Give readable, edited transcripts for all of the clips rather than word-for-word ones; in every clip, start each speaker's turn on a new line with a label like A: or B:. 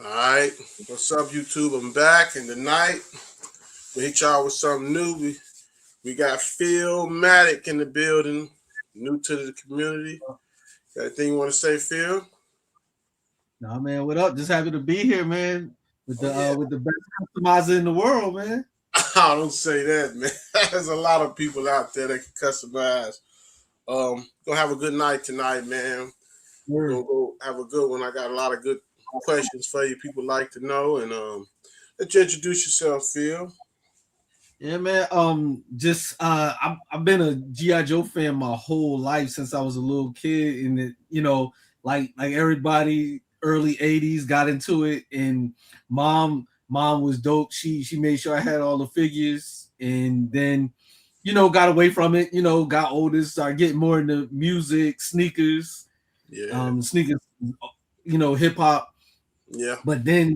A: All right, what's up, YouTube? I'm back, and tonight we hit y'all with something new. We got Phillmatic in the building, new to the community. Got anything you want to say, Phil?
B: Nah, man, what up? Just happy to be here, man. With
A: Oh yeah,
B: the best customizer in the world, man.
A: I don't say that, man. There's a lot of people out there that can customize. Gonna have a good night tonight, man. We're
B: Word.
A: gonna go have a good one. I got a lot of good questions for you. People like to know, and let you introduce yourself, Phil.
B: Yeah, man. Just I've been a GI Joe fan my whole life since I was a little kid, and like everybody, early '80s got into it, and mom was dope. She made sure I had all the figures, and then got away from it. Got older, started getting more into music,
A: Yeah,
B: sneakers, hip hop.
A: yeah.
B: But then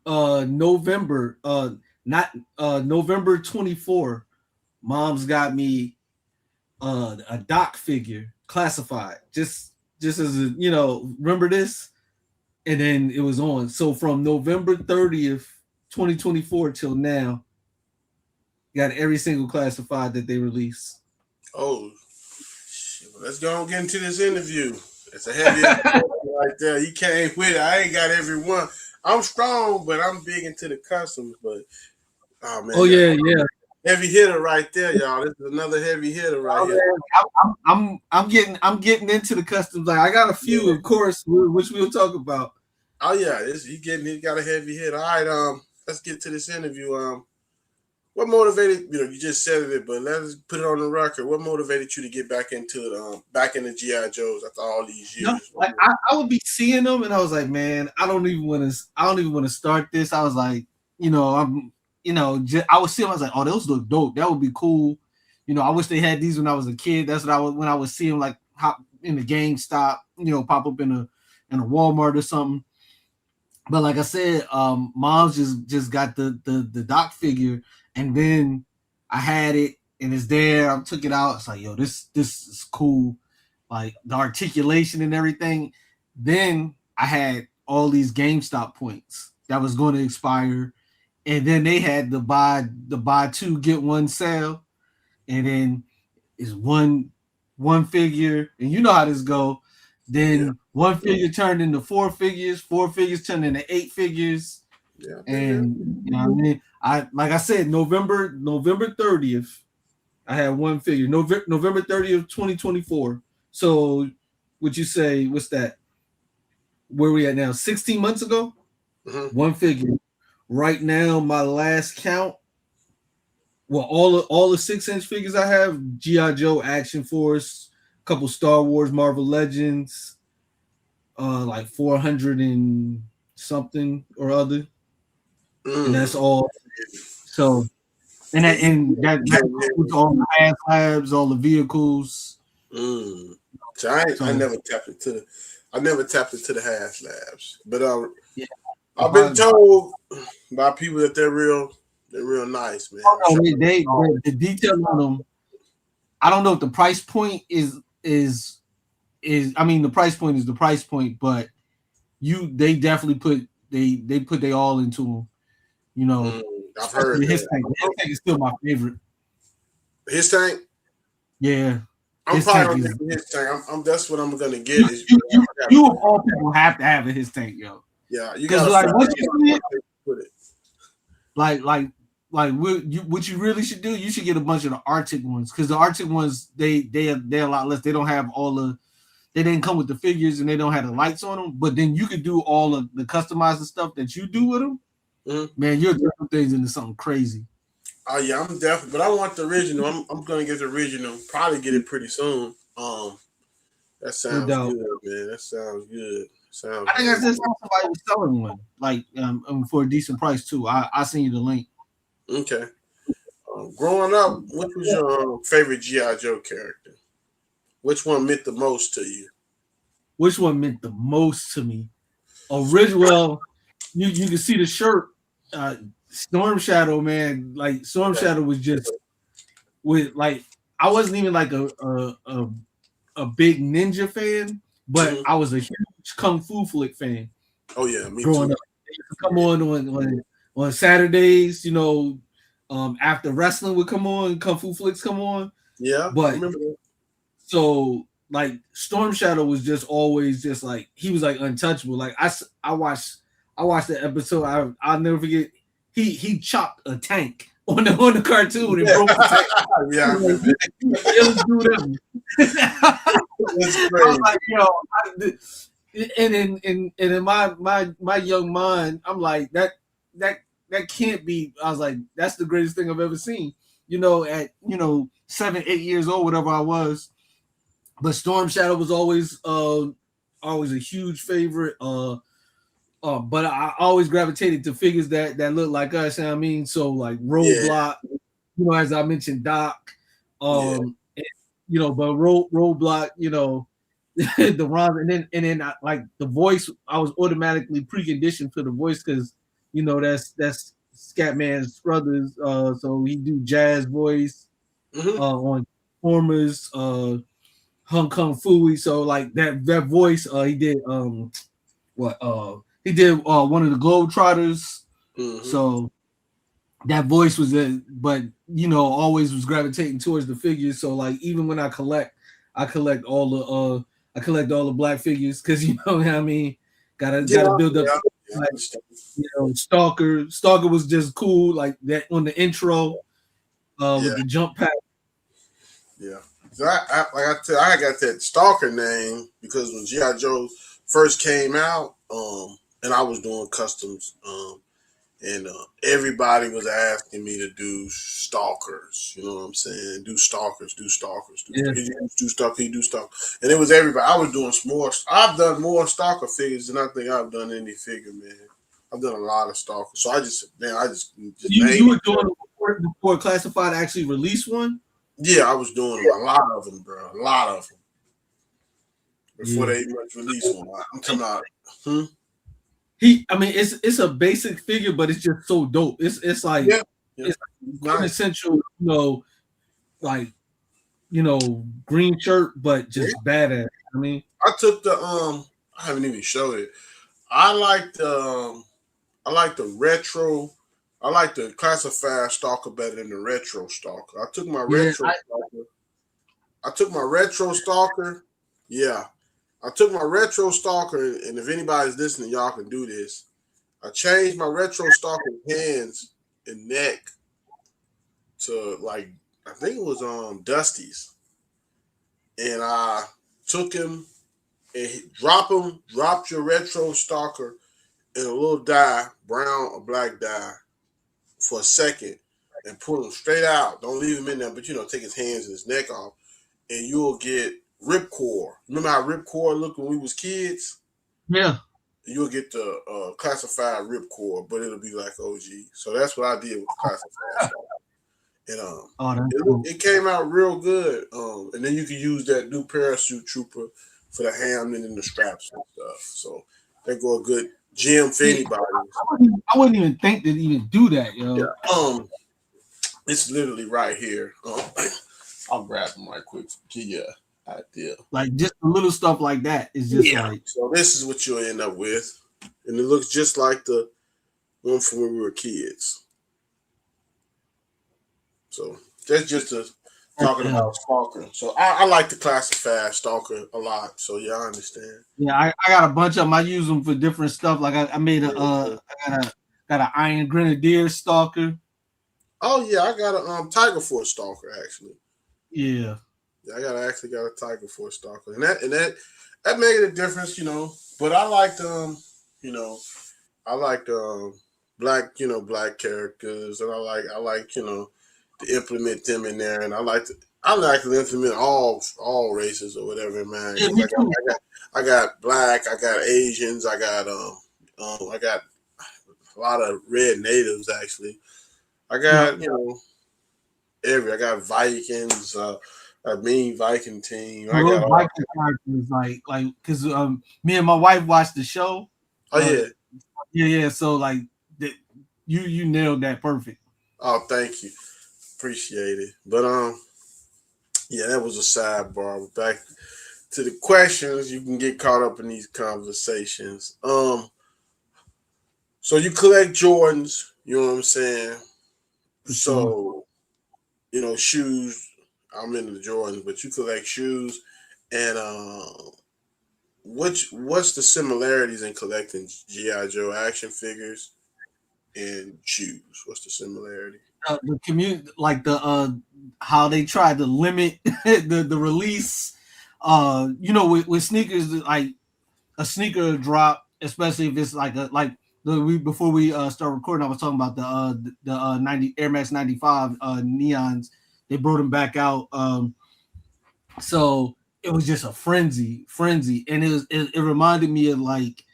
B: November, not November 24, mom's got me a doc figure classified. Just as a, remember this? And then it was on. So from November 30th, 2024 till now, got every single classified that they release.
A: Oh, shit. Well, let's go and get into this interview. It's a heavy right there. You came with it. I ain't got every one. I'm strong, but I'm big into the customs. But oh
B: Oh
A: man, that
B: yeah, yeah.
A: heavy hitter right there, y'all. This is another heavy hitter right
B: Oh,
A: here.
B: man. I'm getting into the customs. Like I got a few,
A: Yeah.
B: of course, which we'll talk about.
A: Oh yeah, he got a heavy hit. All right, let's get to this interview. What motivated you just said it, but let's put it on the record. What motivated you to get back into it, back into GI Joes after all these
B: No,
A: years?
B: like I would be seeing them, and I was like, man, I don't even want to start this. I was like, I would see them. I was like, oh, those look dope. That would be cool. I wish they had these when I was a kid. That's what I was when I would see them like hop in the GameStop, pop up in a Walmart or something. But like I said, mom's just got the doc figure, and then I had it, and it's there. I took it out. It's like, yo, this is cool, like the articulation and everything. Then I had all these GameStop points that was going to expire, and then they had the buy two get one sale, and then is one figure, and you know how this go.
A: Yeah,
B: Then one figure turned into four figures turned into eight figures,
A: yeah, I think that.
B: and what I mean. I like I said, November 30th, I had one figure. November 30th, 2024. So would you say what's that? Where we at now? 16 months ago,
A: Mm-hmm.
B: one figure. Right now, my last count. Well, all the 6-inch figures I have: GI Joe, Action Force, a couple Star Wars, Marvel Legends, like 400 and something or other, and that's
A: Mm.
B: all. So
A: Yeah, you,
B: that includes all the ass labs, all the vehicles.
A: mm. So
B: So
A: I never tapped into the hash labs, but
B: yeah,
A: I've
B: if I
A: been told by people that they're real nice, man.
B: oh
A: I
B: no,
A: shot
B: the detail on them. I don't know if the price point is. I mean, the price point is the price point, but they definitely they put they all into them.
A: mm, I've heard
B: Especially his
A: that.
B: tank. His tank is still my favorite.
A: His tank,
B: Yeah,
A: I'm
B: his
A: probably
B: tank
A: gonna
B: is.
A: get his tank. That's what I'm gonna get. Is I got
B: You of all people have to have a his tank, yo.
A: yeah, you
B: Because
A: gotta
B: like
A: find
B: once you see
A: out
B: it,
A: put it.
B: like like what you really should do, you should get a bunch of the Arctic ones because the Arctic ones they're a lot less. They don't have all the they didn't come with the figures and they don't have the lights on them. But then you could do all of the customizing stuff that you do with them.
A: Mm-hmm.
B: Man, you're turning things into something crazy.
A: Oh yeah, I'm definitely, but I want the original. I'm gonna get the original. Probably get it pretty soon. That
B: No
A: sounds
B: doubt.
A: good, man. That sounds good. Sounds
B: I think I
A: real
B: just saw somebody was selling one, like for a decent price too. I send you the link.
A: good. Okay. Growing up, which was your favorite GI Joe character? Which one meant the most to you?
B: Which one meant the most to me? Original. Well, you can see the shirt. Storm Shadow, man. Like Storm
A: Okay.
B: Shadow was just with like I wasn't even like a big ninja fan, but
A: Mm-hmm.
B: I was a huge Kung Fu flick fan.
A: Oh yeah, me
B: growing
A: too.
B: up. They used to come on Saturdays, after wrestling would come on, Kung Fu Flicks come on.
A: Yeah, I
B: But
A: remember that.
B: so like Storm Shadow was just always just like he was like untouchable. Like I watched the episode. I'll never forget. He chopped a tank on the cartoon and
A: Yeah,
B: broke the tank.
A: yeah, I
B: Like,
A: remember.
B: he was the illest dude ever.
A: That's
B: I was
A: crazy.
B: like, and in my young mind, I'm like that that can't be. I was like, that's the greatest thing I've ever seen. At 7, 8 years old, whatever I was. But Storm Shadow was always a huge favorite. But I always gravitated to figures that look like us. You know what I mean, so like
A: Yeah,
B: Roadblock, as I mentioned, Doc,
A: yeah.
B: but Roadblock, the Ron, and then like the voice, I was automatically preconditioned for the voice because that's Scatman's brothers. So he do jazz voice
A: Hmm.
B: on Formers, Hong Kong Fooey. So like that voice, he did what he did one of the Globetrotters.
A: Hmm.
B: So that voice was it, but always was gravitating towards the figures. So like even when I collect all the black figures because you know what I mean. Gotta
A: Yeah,
B: build up.
A: yeah, yeah. I
B: Like,
A: understand.
B: Stalker. Stalker was just cool like that on the intro with
A: Yeah,
B: the jump pack.
A: yeah. So like I tell, I got that stalker name because when GI Joe first came out, and I was doing customs, and everybody was asking me to do stalkers. You know what I'm saying? Do stalkers, do stalkers, do
B: Yeah,
A: stalkers. You do stalker, you do stalker, and it was everybody. I was doing more. I've done more stalker figures than I think I've done any figure, man. I've done a lot of stalkers, so I just
B: you
A: named
B: were
A: it.
B: doing it before Classified actually released one.
A: Yeah, I was doing them, a lot of them, bro. A lot of them before
B: Yeah.
A: they much release one. I'm talking about. Hmm?
B: I mean, it's a basic figure, but it's just so dope. It's like
A: Yeah, yeah,
B: it's
A: nice.
B: quintessential, like green shirt, but
A: Yeah.
B: just badass. I mean,
A: I took the I haven't even showed it. I like the I like the retro. I like the classified stalker better than the retro stalker.
B: yeah,
A: I took my retro stalker. Yeah, I took my retro stalker, and if anybody's listening, y'all can do this. I changed my retro stalker's hands and neck to like I think it was Dusty's, and I took him and dropped your retro stalker in a little dye, brown or black dye, for a second, and pull him straight out. Don't leave him in there, but take his hands and his neck off, and you'll get ripcord. Remember how ripcord looked when we was kids?
B: yeah.
A: You'll get the classified ripcord, but it'll be like OG. So that's what I did with the classified stuff. And
B: Oh, that's
A: it,
B: cool.
A: it came out real good. And then you can use that new parachute trooper for the ham and the straps and stuff. So they go a good gem for
B: Yeah,
A: anybody.
B: I wouldn't even think to even do that,
A: Yeah.
B: yo.
A: It's literally right here. I'll grab them right quick to give you an idea.
B: Like just the little stuff like that is just
A: Yeah.
B: like,
A: So this is what you'll end up with, and it looks just like the one from when we were kids. So that's just talking
B: yeah.
A: about stalker. So I like the classified stalker a lot. So yeah, I understand.
B: Yeah, I got a bunch of them. I use them for different stuff. Like I made
A: Yeah.
B: I got an Iron Grenadier stalker.
A: Oh yeah, I got a Tiger Force stalker actually.
B: Yeah,
A: Yeah, actually got a Tiger Force stalker, and that made a difference. But I liked you know, I liked black characters, and I like to implement them in there, and I like to implement all races or whatever, man.
B: yeah,
A: Because
B: me too.
A: I got black, I got Asians, I got a lot of red natives actually. I
B: Yeah,
A: got I got Vikings, a mean Viking team. I
B: those
A: got all.
B: Viking characters, like, because me and my wife watched the show.
A: Oh
B: Uh,
A: yeah.
B: yeah. So like, that you nailed that perfect.
A: Oh, thank you. Appreciate it. But yeah, that was a sidebar. Back to the questions, you can get caught up in these conversations. So you collect Jordans, you know what I'm saying?
B: for sure.
A: So, shoes. I'm into the Jordans, but you collect shoes. And what's the similarities in collecting GI Joe action figures and shoes? What's the similarity?
B: The community, like the how they tried to limit the release. With sneakers, like a sneaker drop, especially if it's like before we start recording, I was talking about the 90 Air Max 95 neons. They brought them back out. So it was just a frenzy, and it reminded me of like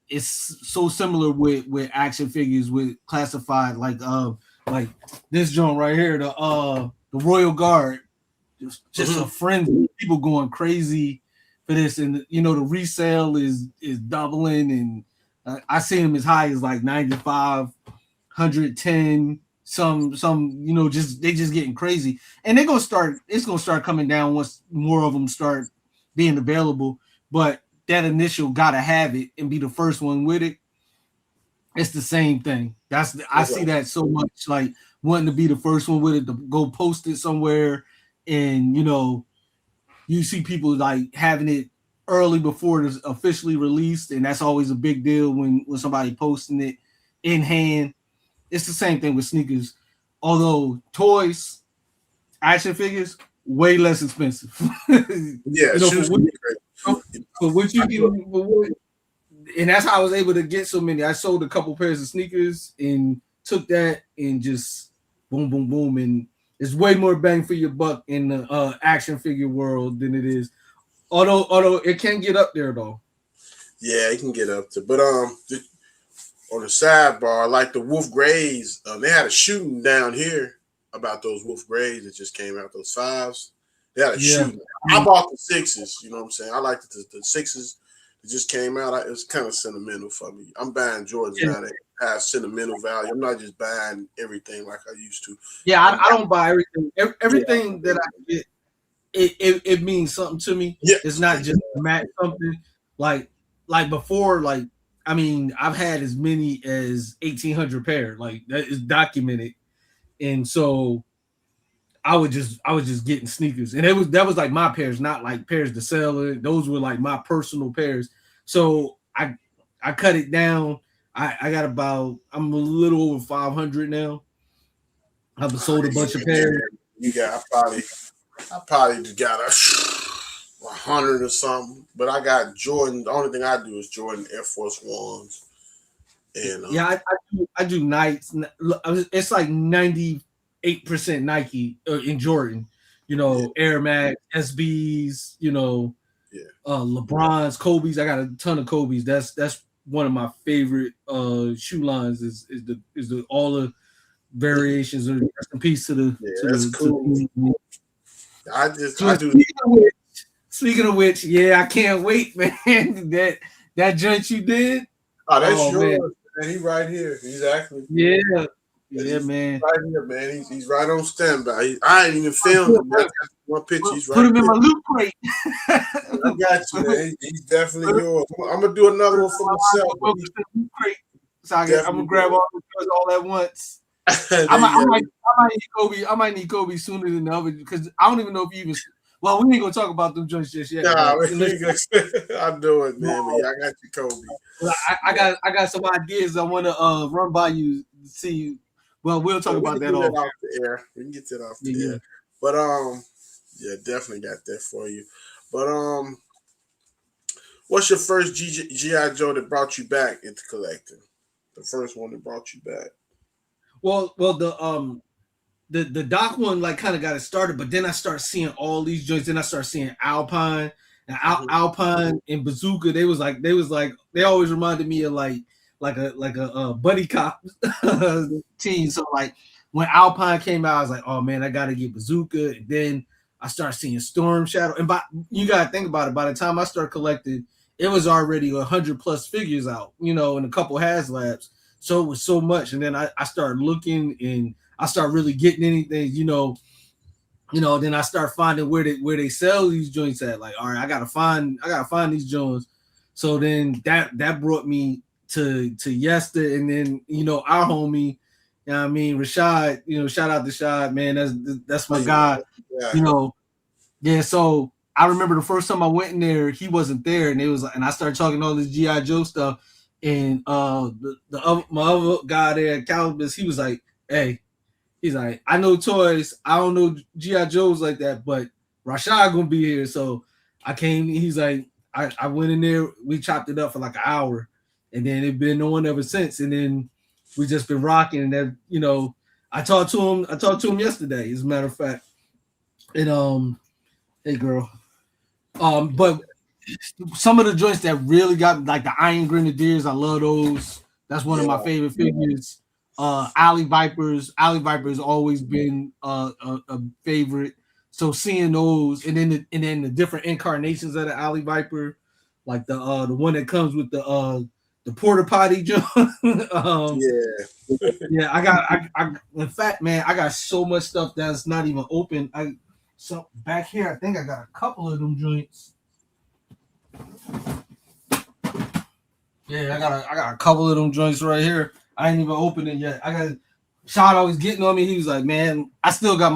B: it's so similar with action figures with classified like this joint right here, the Royal Guard, just a
A: Mm-hmm.
B: frenzy, people going crazy for this, and the resale is doubling, and I see them as high as like 95, 110, some just they just getting crazy, and it's gonna start coming down once more of them start being available, but that initial gotta have it and be the first one with it, it's the same thing. I see
A: Okay.
B: that so much, like wanting to be the first one with it, to go post it somewhere, and you see people like having it early before it's officially released, and that's always a big deal when somebody posting it in hand. It's the same thing with sneakers, although toys, action figures, way less expensive.
A: Yeah,
B: For
A: shoes
B: what
A: can be great.
B: for what
A: I
B: you
A: do.
B: can, and that's how I was able to get so many. I sold a couple pairs of sneakers and took that and just boom, boom, boom, and it's way more bang for your buck in the action figure world than it is. Although it can get up there though.
A: Yeah, it can get up to. But on the sidebar, like the Wolf Grays, they had a shooting down here about those Wolf Grays that just came out. Those fives, they had a
B: Yeah.
A: shooting. I bought the sixes. You know what I'm saying? I like the sixes that just came out. It was kind of sentimental for me. I'm buying Jordans
B: Yeah,
A: now that have sentimental value. I'm not just buying everything like I used to.
B: yeah,
A: I'm
B: I don't buy everything.
A: yeah,
B: Everything that I get, it means something to me.
A: yeah,
B: It's not just match something. Like like before, like I mean, I've had as many as 1,800 pair. Like that is documented, and so I was just getting sneakers, and that was like my pairs, not like pairs to sell. Those were like my personal pairs. So I cut it down. I got about, I'm a little over 500 now. I've sold a bunch of
A: yeah.
B: pairs.
A: You got I probably just got a hundred or something. But I got Jordan. The only thing I do is Jordan Air Force Ones, and
B: Yeah, I do Nikes. It's like 98% Nike in Jordan.
A: yeah,
B: Air Max, SBs.
A: yeah.
B: LeBron's, Kobe's. I got a ton of Kobe's. That's one of my favorite shoe lines. Is the all the variations of rest in peace to the
A: Yeah,
B: to
A: that's
B: the to
A: cool.
B: the.
A: I
B: So
A: do.
B: speaking of which, yeah, I can't wait, man. That joint you did.
A: Oh, that's
B: Oh man,
A: yours, man. He right here. Exactly.
B: yeah, yeah,
A: He's
B: man.
A: right here, man. He's right on standby. I ain't even filmed him. I got one picture. He's
B: Put
A: right
B: him in
A: there.
B: my loot crate.
A: I got you, man. He's definitely yours. I'm gonna do another one for myself, but he's
B: Loot crate. So I'm gonna
A: definitely
B: grab
A: yours.
B: all the drugs all at once. I
A: There
B: might,
A: you
B: I
A: go.
B: might, I might need Kobe. I might need Kobe sooner than the other because I don't even know if you even. Well, we ain't gonna talk about them joints just yet,
A: Nah,
B: but
A: we
B: listen,
A: I know it, man. But yeah, I got you, Kobe. Yeah,
B: I got some ideas I want to run by you. See, well, we'll talk
A: yeah, we
B: about
A: can
B: that
A: do that
B: off.
A: off the air. We can get that off
B: Yeah,
A: the
B: yeah.
A: air. But yeah, definitely got that for you. But what's your first GI Joe that brought you back into collecting? The first one that brought you back.
B: Well, the Doc one like kind of got it started, but then I start seeing all these joints. Then I start seeing Alpine and
A: Hmm.
B: Alpine and Bazooka. They always reminded me of like a buddy cop team. So like when Alpine came out, I was like, oh man, I gotta get Bazooka. And then I start seeing Storm Shadow. And you gotta think about it. By the time I start collecting, it was already 100 plus figures out, and a couple HasLabs. So it was so much. And then I started looking and I start really getting anything, then I start finding where they sell these joints at. Like, all right, I gotta find these joints. So then that brought me to Yester, and then our homie, you know what I mean, Rashad. Shout out to Rashad, man. That's
A: Oh,
B: my guy.
A: yeah.
B: Yeah. So I remember the first time I went in there, he wasn't there, and and I started talking all this GI Joe stuff, and my other guy there at Calibus, he was like, "Hey." He's like, I know toys. I don't know G.I. Joes like that, but Rashad gonna be here. So I came. He's like, I went in there. We chopped it up for like an hour, and then it been no one ever since. And then we just been rocking. And then I talked to him. I talked to him yesterday, as a matter of fact. And hey girl. But some of the joints that really got like the Iron Grenadiers, I love those. That's one of my favorite figures. Alley Vipers. Alley Viper's always been a favorite. So seeing those, and then the different incarnations of the Alley Viper, like the one that comes with the porta potty joint. Yeah, I in fact, man, I got so much stuff that's not even open. So back here, I think I got a couple of them joints. Yeah, I got a couple of them joints right here. I ain't even opened it yet. I got Sean always getting on me. He was like, "Man, I still got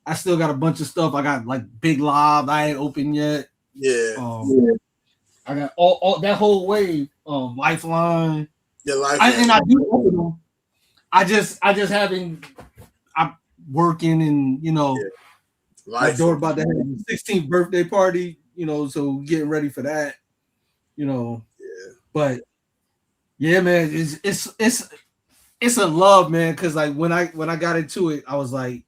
B: I still got a bunch of stuff. I got like Big Lob. I ain't open yet. I got all that whole wave. Lifeline.
A: Yeah, Lifeline.
B: And I do open them. I just haven't. I'm working, and my daughter about to have a 16th birthday party. So getting ready for that. But yeah, man, it's a love, man. Because like when I got into it, I was like,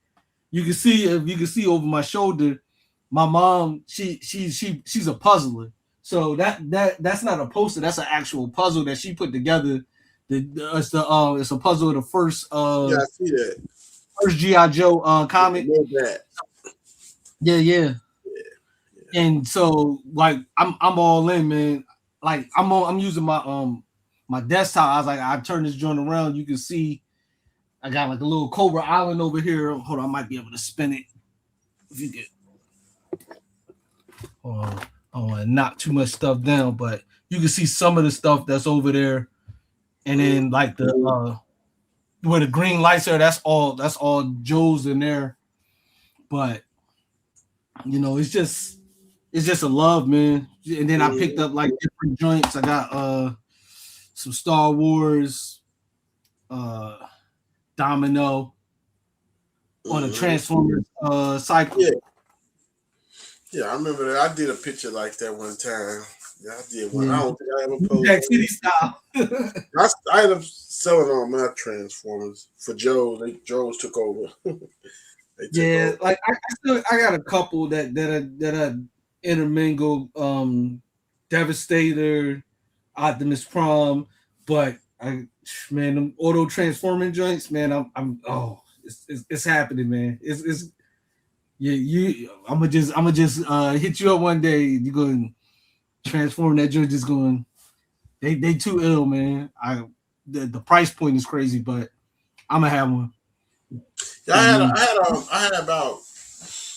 B: you can see over my shoulder, my mom, she's a puzzler. So that's not a poster, that's an actual puzzle that she put together. It's a puzzle of the first
A: I see that.
B: First G.I. Joe comic. Yeah. And so like I'm all in, man. Like I'm using my desktop. I was like, I turn this joint around, you can see I got like a little Cobra Island over here. Hold on, I might be able to spin it. If you get I don't want to knock too much stuff down, but you can see some of the stuff that's over there. And then like the where the green lights are, that's all Joe's in there. But it's just a love, man. And then I picked up like different joints. I got some Star Wars, Domino on a Transformers cycle.
A: Yeah, I remember that. I did a picture like that one time. Yeah, I did one. I don't think I ever posted.
B: Jack City style.
A: I ended up selling all my Transformers for Joe. Joe's took over.
B: Over. Like I got a couple that I intermingle. Devastator, Optimus Prime, but them auto transforming joints, man. It's happening, man. It's I'm gonna just hit you up one day. You're going to transform that joint. Just going. They too ill, man. The price point is crazy, but I'm gonna have one.
A: Yeah, I had about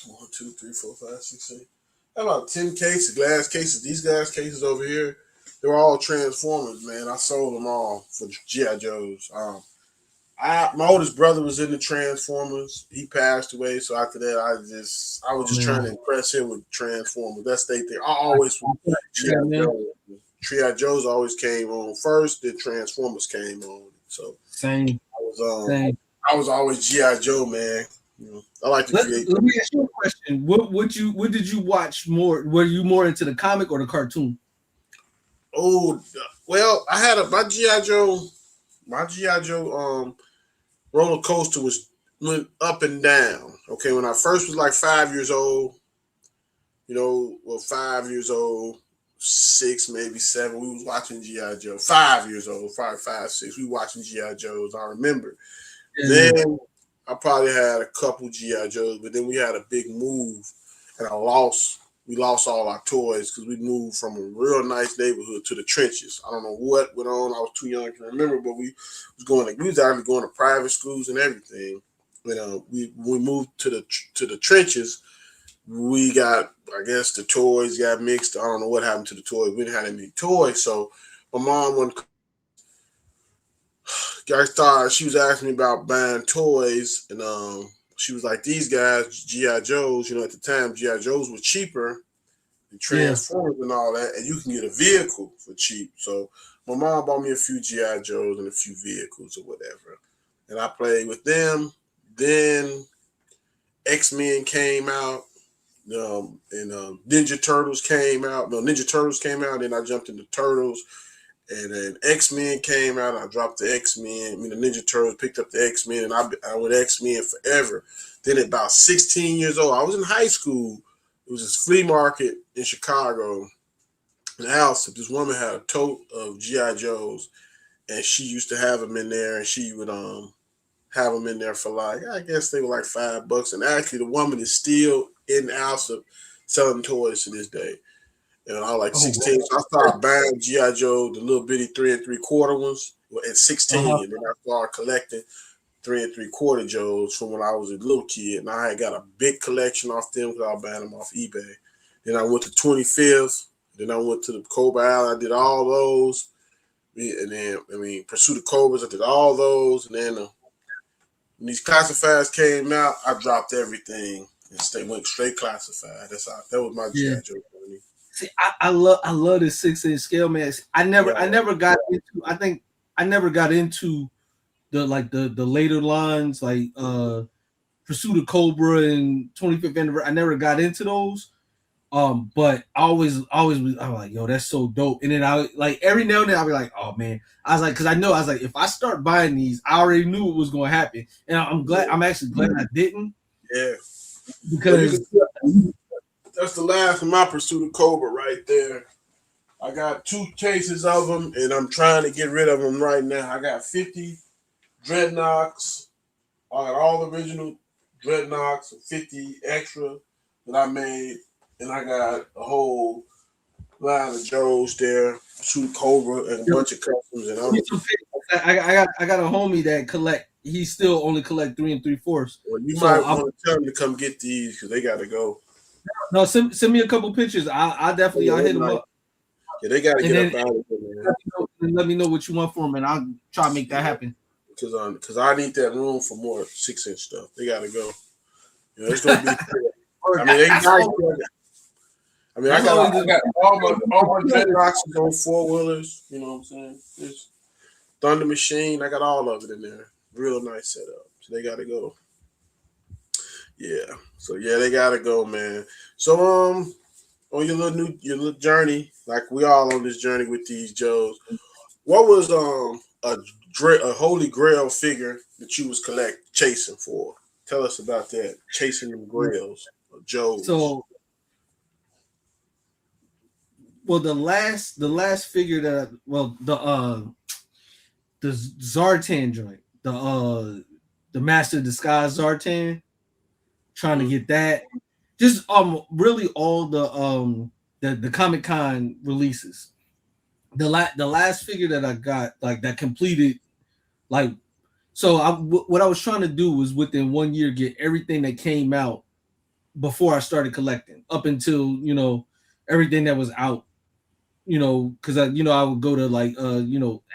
A: 1, 2, 3, 4, 5, 6, 7. I had about 10 glass cases. These glass cases over here, they were all Transformers, man. I sold them all for G.I. Joes. My oldest brother was in the Transformers. He passed away, so after that, I was just trying to impress him with Transformers. That's their thing. I always G.I. Joes. G.I. Joes always came on first, then Transformers came on. So
B: same.
A: I was always G.I. Joe, man. I like to create.
B: Let me ask you a question. What did you watch more? Were you more into the comic or the cartoon?
A: Oh, well, I had my G.I. Joe roller coaster went up and down. Okay, when I first was like 5 years old, 5 years old, 6, maybe 7, we was watching G.I. Joe. 5 years old, 5, 6, we watching G.I. Joes. I remember. Then I probably had a couple G.I. Joes, but then we had a big move, and we lost all our toys because we moved from a real nice neighborhood to the trenches. I don't know what went on. I was too young to remember, but we was actually going to private schools and everything. We moved to the trenches. We got, I guess, the toys got mixed. I don't know what happened to the toys. We didn't have any toys, so my mom when I started, she was asking me about buying toys, and she was like, "These guys, GI Joes, you know, at the time GI Joes were cheaper and
B: Yeah.
A: Transformers and all that, and you can get a vehicle for cheap." So my mom bought me a few GI Joes and a few vehicles or whatever, and I played with them. Then X Men came out, and Ninja Turtles came out. No, Ninja Turtles came out. Then I jumped into Turtles, and then X Men came out. I dropped the X Men. I mean, the Ninja Turtles picked up the X Men, and I went X Men forever. Then at about 16 years old, I was in high school. It was this flea market in Chicago. In Alsip, this woman had a tote of GI Joes, and she used to have them in there, and she would have them in there for like, I guess they were like $5. And actually, the woman is still in Alsip selling toys to this day. And I was like
B: Oh,
A: 16, so I started buying GI Joe, the little bitty 3 3/4 ones, at 16,
B: uh-huh.
A: and then I started collecting 3 3/4 Joes from when I was a little kid, and I had got a big collection off them because I was buying them off eBay. Then I went to 25th, then I went to the Cobra Island, I did all those, and then Pursuit of Cobras, I did all those, and then when these classifieds came out, I dropped everything and went straight classified. That was my
B: Yeah.
A: GI Joe journey.
B: See, I love this 6-inch scale, man. I never got into. I think I never got into the later lines like Pursuit of Cobra and 25th Anniversary. I never got into those. But I always was. I'm like, yo, that's so dope. And then I like every now and then I'll be like, oh man. I was like, because I was like, if I start buying these, I already knew it was going to happen, and I'm glad. I'm actually glad I didn't.
A: Yeah,
B: because
A: that's the last of my Pursuit of Cobra right there. I got 2 cases of them, and I'm trying to get rid of them right now. I got 50 Dreadnoks. I got all the original Dreadnoks and 50 extra that I made, and I got a whole line of Joes there, Pursuit Cobra, and a bunch of customs. And
B: I got a homie that collect. He still only collect 3 3/4.
A: Well, you
B: So
A: might want to tell him to come get these because they got to go.
B: No, send me a couple pictures. I definitely I'll hit him up.
A: Yeah, they got to get up out of here, man.
B: Let me know what you want for them, and I'll try to make that happen.
A: Because I need that room for more 6-inch stuff. They got to go. You know, it's gonna be. I mean, I got all my Dreadnoks on 4-wheelers. You know what I'm saying? It's Thunder Machine. I got all of it in there. Real nice setup. So they got to go. Yeah. So yeah, they got to go, man. So on your little journey, like we all on this journey with these Joes. What was a holy grail figure that you was chasing for? Tell us about that. Chasing them grails, Joes.
B: So, well, the last figure that the Zartan joint, the Master Disguise Zartan, trying to get that. Just really all the Comic Con releases. The last figure that I got like that completed like so what I was trying to do was within 1 year get everything that came out before I started collecting up until everything that was out, because I would go to like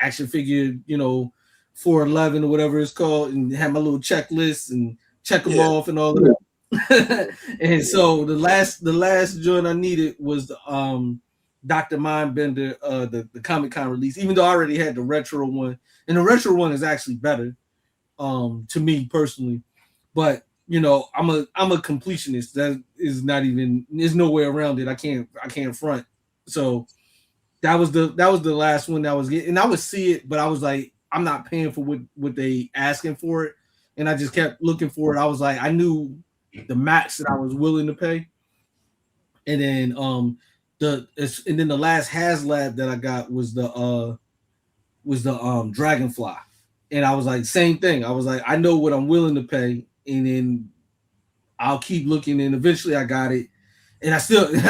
B: action figure 411 or whatever it's called and have my little checklist and check them off and all of that. And so the last joint I needed was the Dr. Mindbender, the Comic Con release, even though I already had the retro one, and the retro one is actually better, to me personally. But I'm a completionist. That is not even. There's no way around it. I can't front. So that was the last one that I was getting, and I would see it, but I was like, I'm not paying for what they asking for it, and I just kept looking for it. I was like, I knew the max that I was willing to pay, and then the last HasLab that I got was the Dragonfly, and I was like, same thing. I was like, I know what I'm willing to pay, and then I'll keep looking, and eventually I got it, and I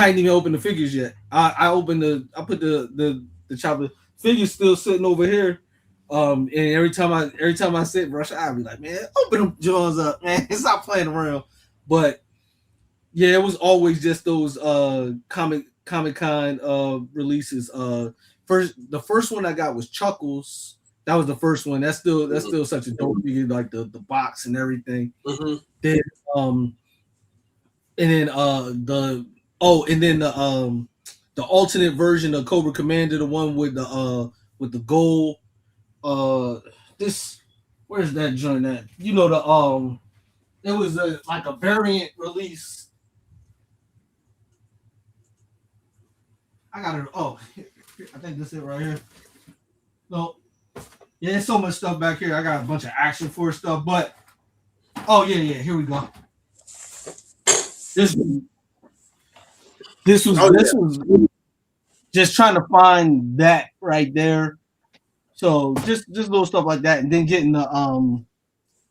B: ain't even opened the figures yet. I put the chopper figures still sitting over here. And every time I sit brush, I'll be like, man, open them jaws up, man. Stop playing around. But yeah, it was always just those Comic Con releases. the first one I got was Chuckles. That was the first one. That's still such a dope figure, like the box and everything.
A: Mm-hmm.
B: Then and then and then the alternate version of Cobra Commander, the one with the gold this where's that joint at? You know it was like a variant release. I got it. Oh, I think this is it right here. No, yeah, there's so much stuff back here. I got a bunch of Action Force stuff, but oh yeah, here we go. This was just trying to find that right there. So just little stuff like that, and then getting the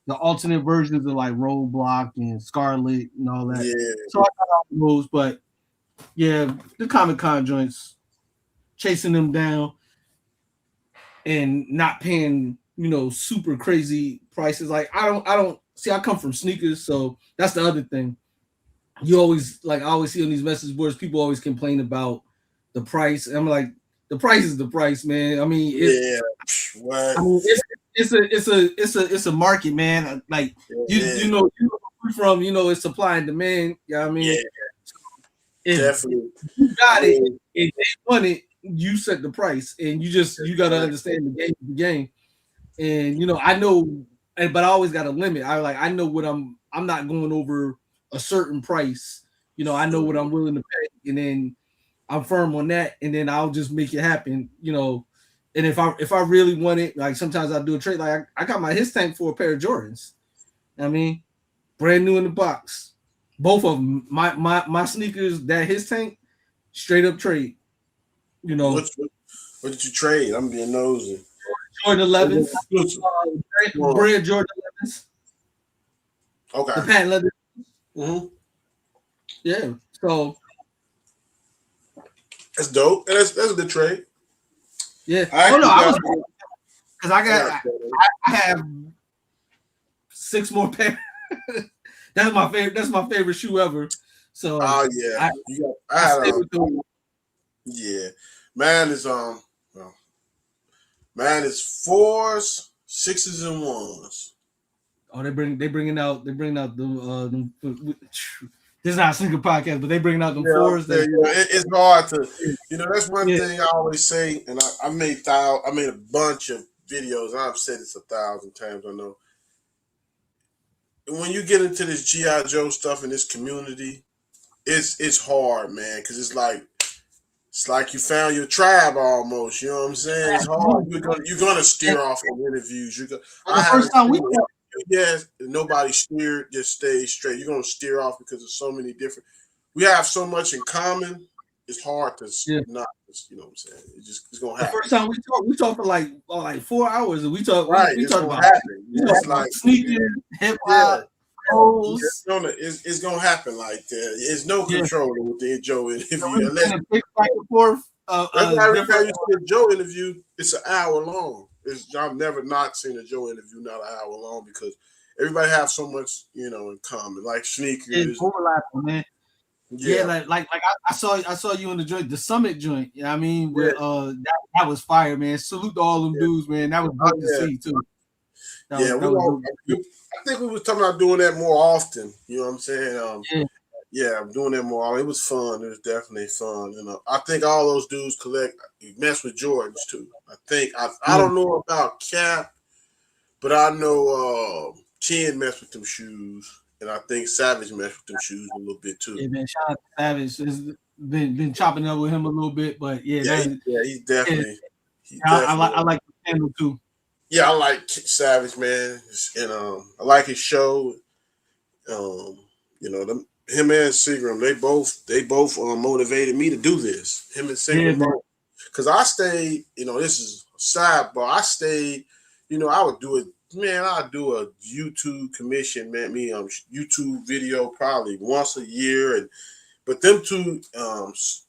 B: alternate versions of like Roadblock and Scarlet and all that.
A: Yeah.
B: So I got all those, but yeah, the Comic Con joints, chasing them down and not paying, super crazy prices. Like I don't see. I come from sneakers, so that's the other thing. You always I always see on these message boards, people always complain about the price. And I'm like, the price is the price, man. I mean,
A: what?
B: I mean, it's a market, man. Like you know from it's supply and demand. You know what I mean?
A: Yeah, definitely.
B: You got it. If they want it, you set the price, and you got to understand the game. And I know, but I always got a limit. I know what I'm not going over a certain price. I know what I'm willing to pay, and then I'm firm on that, and then I'll just make it happen. And if I really want it, like sometimes I do a trade. Like I got my his tank for a pair of Jordans. I mean, brand new in the box. Both of them. My sneakers, that his tank, straight up trade.
A: What did you trade? I'm being nosy.
B: Jordan 11s. Brand Jordan 11s.
A: Okay.
B: The patent leather.
A: Mm-hmm.
B: Yeah. So
A: that's dope. And that's a good trade.
B: Yeah. Because I have 6 more pairs. That's my favorite. That's my favorite shoe ever. So
A: yeah, yeah. Mine is mine is 4s, 6s, and 1s.
B: Oh, they bringing out the this is not a single podcast, but they bringing out them 4s.
A: It's hard to that's one thing I always say, and I made a bunch of videos, and I've said this 1,000 times. I know. When you get into this G.I. Joe stuff in this community, it's hard, man, because it's like you found your tribe almost. You know what I'm saying? It's hard. You're gonna steer off in interviews. The first time nobody steered, just stay straight. You're gonna steer off because there's so many different. We have so much in common. It's hard to not. You know what I'm saying? It's gonna happen.
B: The first time we talked for like 4 hours, and we talked about sneakers, hip hop, clothes.
A: It's gonna happen like that. There's no control with the Joe interview. Every time you see a Joe interview, it's an hour long. I've never not seen a Joe interview not an hour long because everybody have so much in common, like sneakers.
B: It's overlapping, man. Yeah, like I saw you in the joint, the Summit joint. You know what I mean? Where that was fire, man. Salute to all them dudes, man. That was good to see too.
A: I think we were talking about doing that more often. You know what I'm saying? I'm doing that more often. It was fun. It was definitely fun. I think all those dudes mess with Jordans too. I don't know about Cap, but I know Chin messed with them shoes. And I think Savage messed with them shoes a little bit too.
B: Yeah, man. Shout out to Savage. Has been chopping up with him a little bit, but he's definitely. I like the handle too.
A: Yeah, I like Savage, man, and I like his show. Him and Seagram, they both motivated me to do this. Him and Seagram, because I stayed. This is a sidebar. I stayed. I would do it. Man, I do a YouTube commission, man. YouTube video probably once a year, but them two,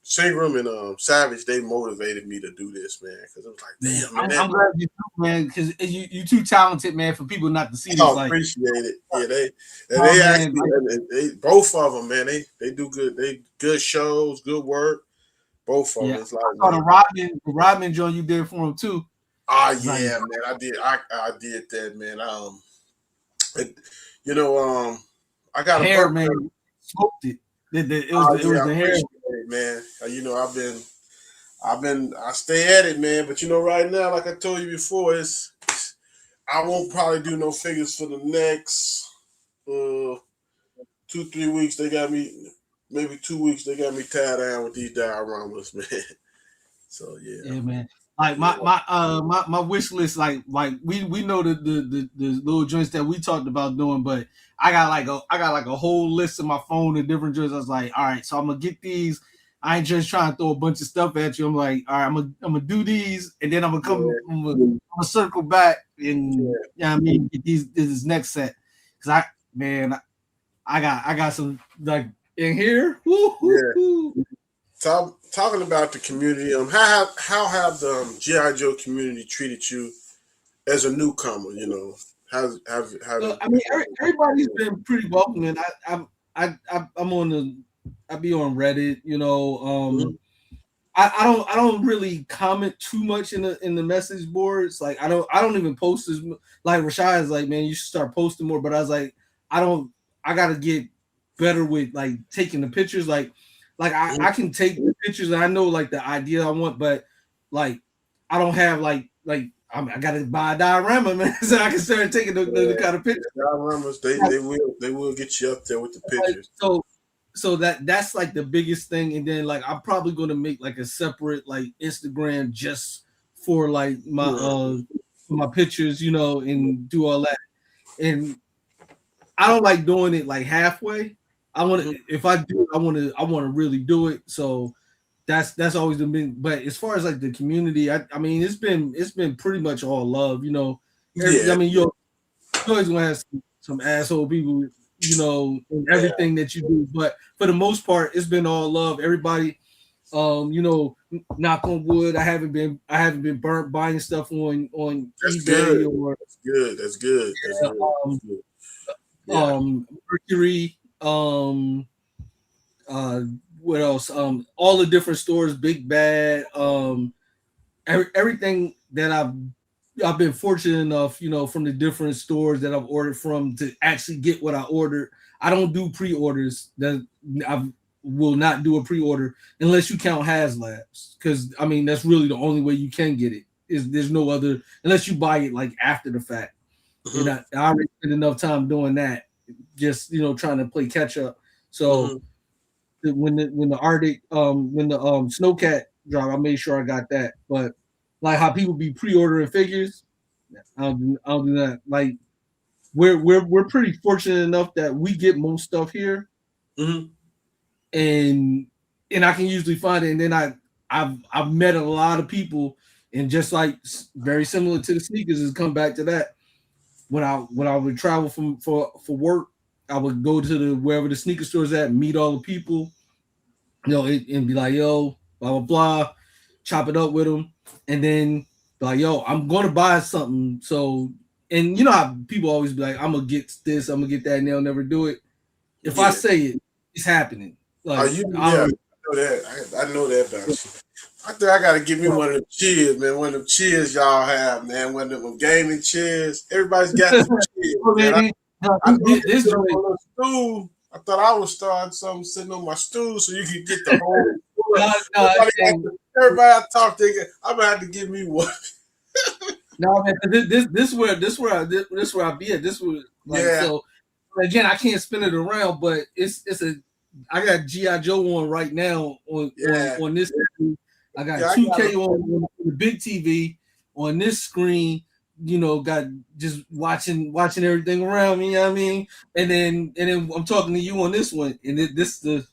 A: Seagram and Savage, they motivated me to do this, man. Because it was like, damn, man.
B: I'm glad you do, man. Because you too talented, man, for people not to see this.
A: I appreciate it. Yeah, they both of them, man. They do good. They good shows, good work. Both of them.
B: Yeah,
A: It's like,
B: I saw the Rodman joint you did for him too.
A: yeah, man, I did that, man. It, you know, I got a
B: hair,
A: birthday.
B: man, smoked it. It
A: Yeah,
B: was
A: I
B: the hair.
A: appreciate it, man. I stay at it, man. But right now, like I told you before, I won't probably do no figures for the next 2-3 weeks. They got me, maybe 2 weeks. They got me tied down with these dioramas, man. So yeah,
B: Yeah, man. Like
A: yeah,
B: my wish list, like we know the little joints that we talked about doing, but I got like a whole list in my phone of different joints. I was like, all right, so I'm gonna get these. I ain't just trying to throw a bunch of stuff at you. I'm like, all right, I'm gonna do these, and then I'm gonna circle back and yeah, I mean get this next set because man, I got some like in here.
A: yeah. Talking about the community, how have the GI Joe community treated you as a newcomer? Have it
B: I mean,
A: been?
B: everybody's been pretty welcoming. I'm on I be on Reddit.
A: Mhm.
B: I don't really comment too much in the message boards. Like I don't even post as like Rashad is like, man, you should start posting more. But I was like, I don't. I gotta get better with like taking the pictures. Like I can take the pictures and I know like the idea I want, but like I don't have I gotta buy a diorama, man, so I can start taking the
A: Yeah,
B: kind of pictures.
A: yeah, dioramas, they will get you up there with the
B: Like,
A: pictures.
B: so that's like the biggest thing, and then like I'm probably gonna make like a separate like Instagram just for like my pictures, and do all that. And I don't like doing it like halfway. I want
A: Mhm.
B: to if I do it, I want to really do it. So that's always the big. But as far as like the community, I mean it's been pretty much all love. I
A: Yeah,
B: mean you're always gonna have some asshole people, in
A: yeah,
B: everything that you do. But for the most part, it's been all love. Everybody, knock on wood, I haven't been burnt buying stuff on
A: that's good.
B: eBay or
A: That's good. That's good. That's good. That's
B: um,
A: good. Yeah.
B: Mercury, uh, what else? All the different stores, Big Bad, everything that I've been fortunate enough, from the different stores that I've ordered from to actually get what I ordered. I don't do pre-orders. That I will not do a pre-order unless you count HasLabs, because I mean that's really the only way you can get it. Is there's no other unless you buy it like after the fact. And
A: Hmm.
B: I already spent enough time doing that, just trying to play catch up. So
A: Hmm.
B: when the Arctic when the Snowcat drop, I made sure I got that. But like how people be pre-ordering figures, I don't do that. Like we're pretty fortunate enough that we get most stuff here,
A: Hmm.
B: and I can usually find it. And then I've met a lot of people, and just like very similar to the sneakers, is come back to that. When I would travel for work, I would go to the wherever the sneaker stores at, meet all the people, and be like, yo, blah blah blah, chop it up with them, and then be like, yo, I'm gonna buy something. So, and you know how people always be like, I'm gonna get this, I'm gonna get that, and they'll never do it. If I
A: Yeah.
B: say it, it's happening.
A: Are
B: Like
A: you?
B: I
A: Yeah.
B: don't.
A: I know that. I know that about you. I think I gotta give me one of them cheers, man. One of them cheers y'all have, man. One of them gaming chairs. Everybody's got them cheers, man. I know you
B: This
A: sit on
B: joint.
A: a little stool. I thought I was starting something sitting on my stool so you could get the whole.
B: No,
A: Everybody I talk to, I'm gonna have to give me one.
B: no, man. This where I be at. This was like
A: Yeah,
B: so. Again, I can't spin it around, but it's a. I got GI Joe on right now
A: yeah,
B: on this. I got
A: yeah. I got
B: 2K on the big TV on this screen. Got just watching everything around me. You know what I mean, and then I'm talking to you on this one, and this the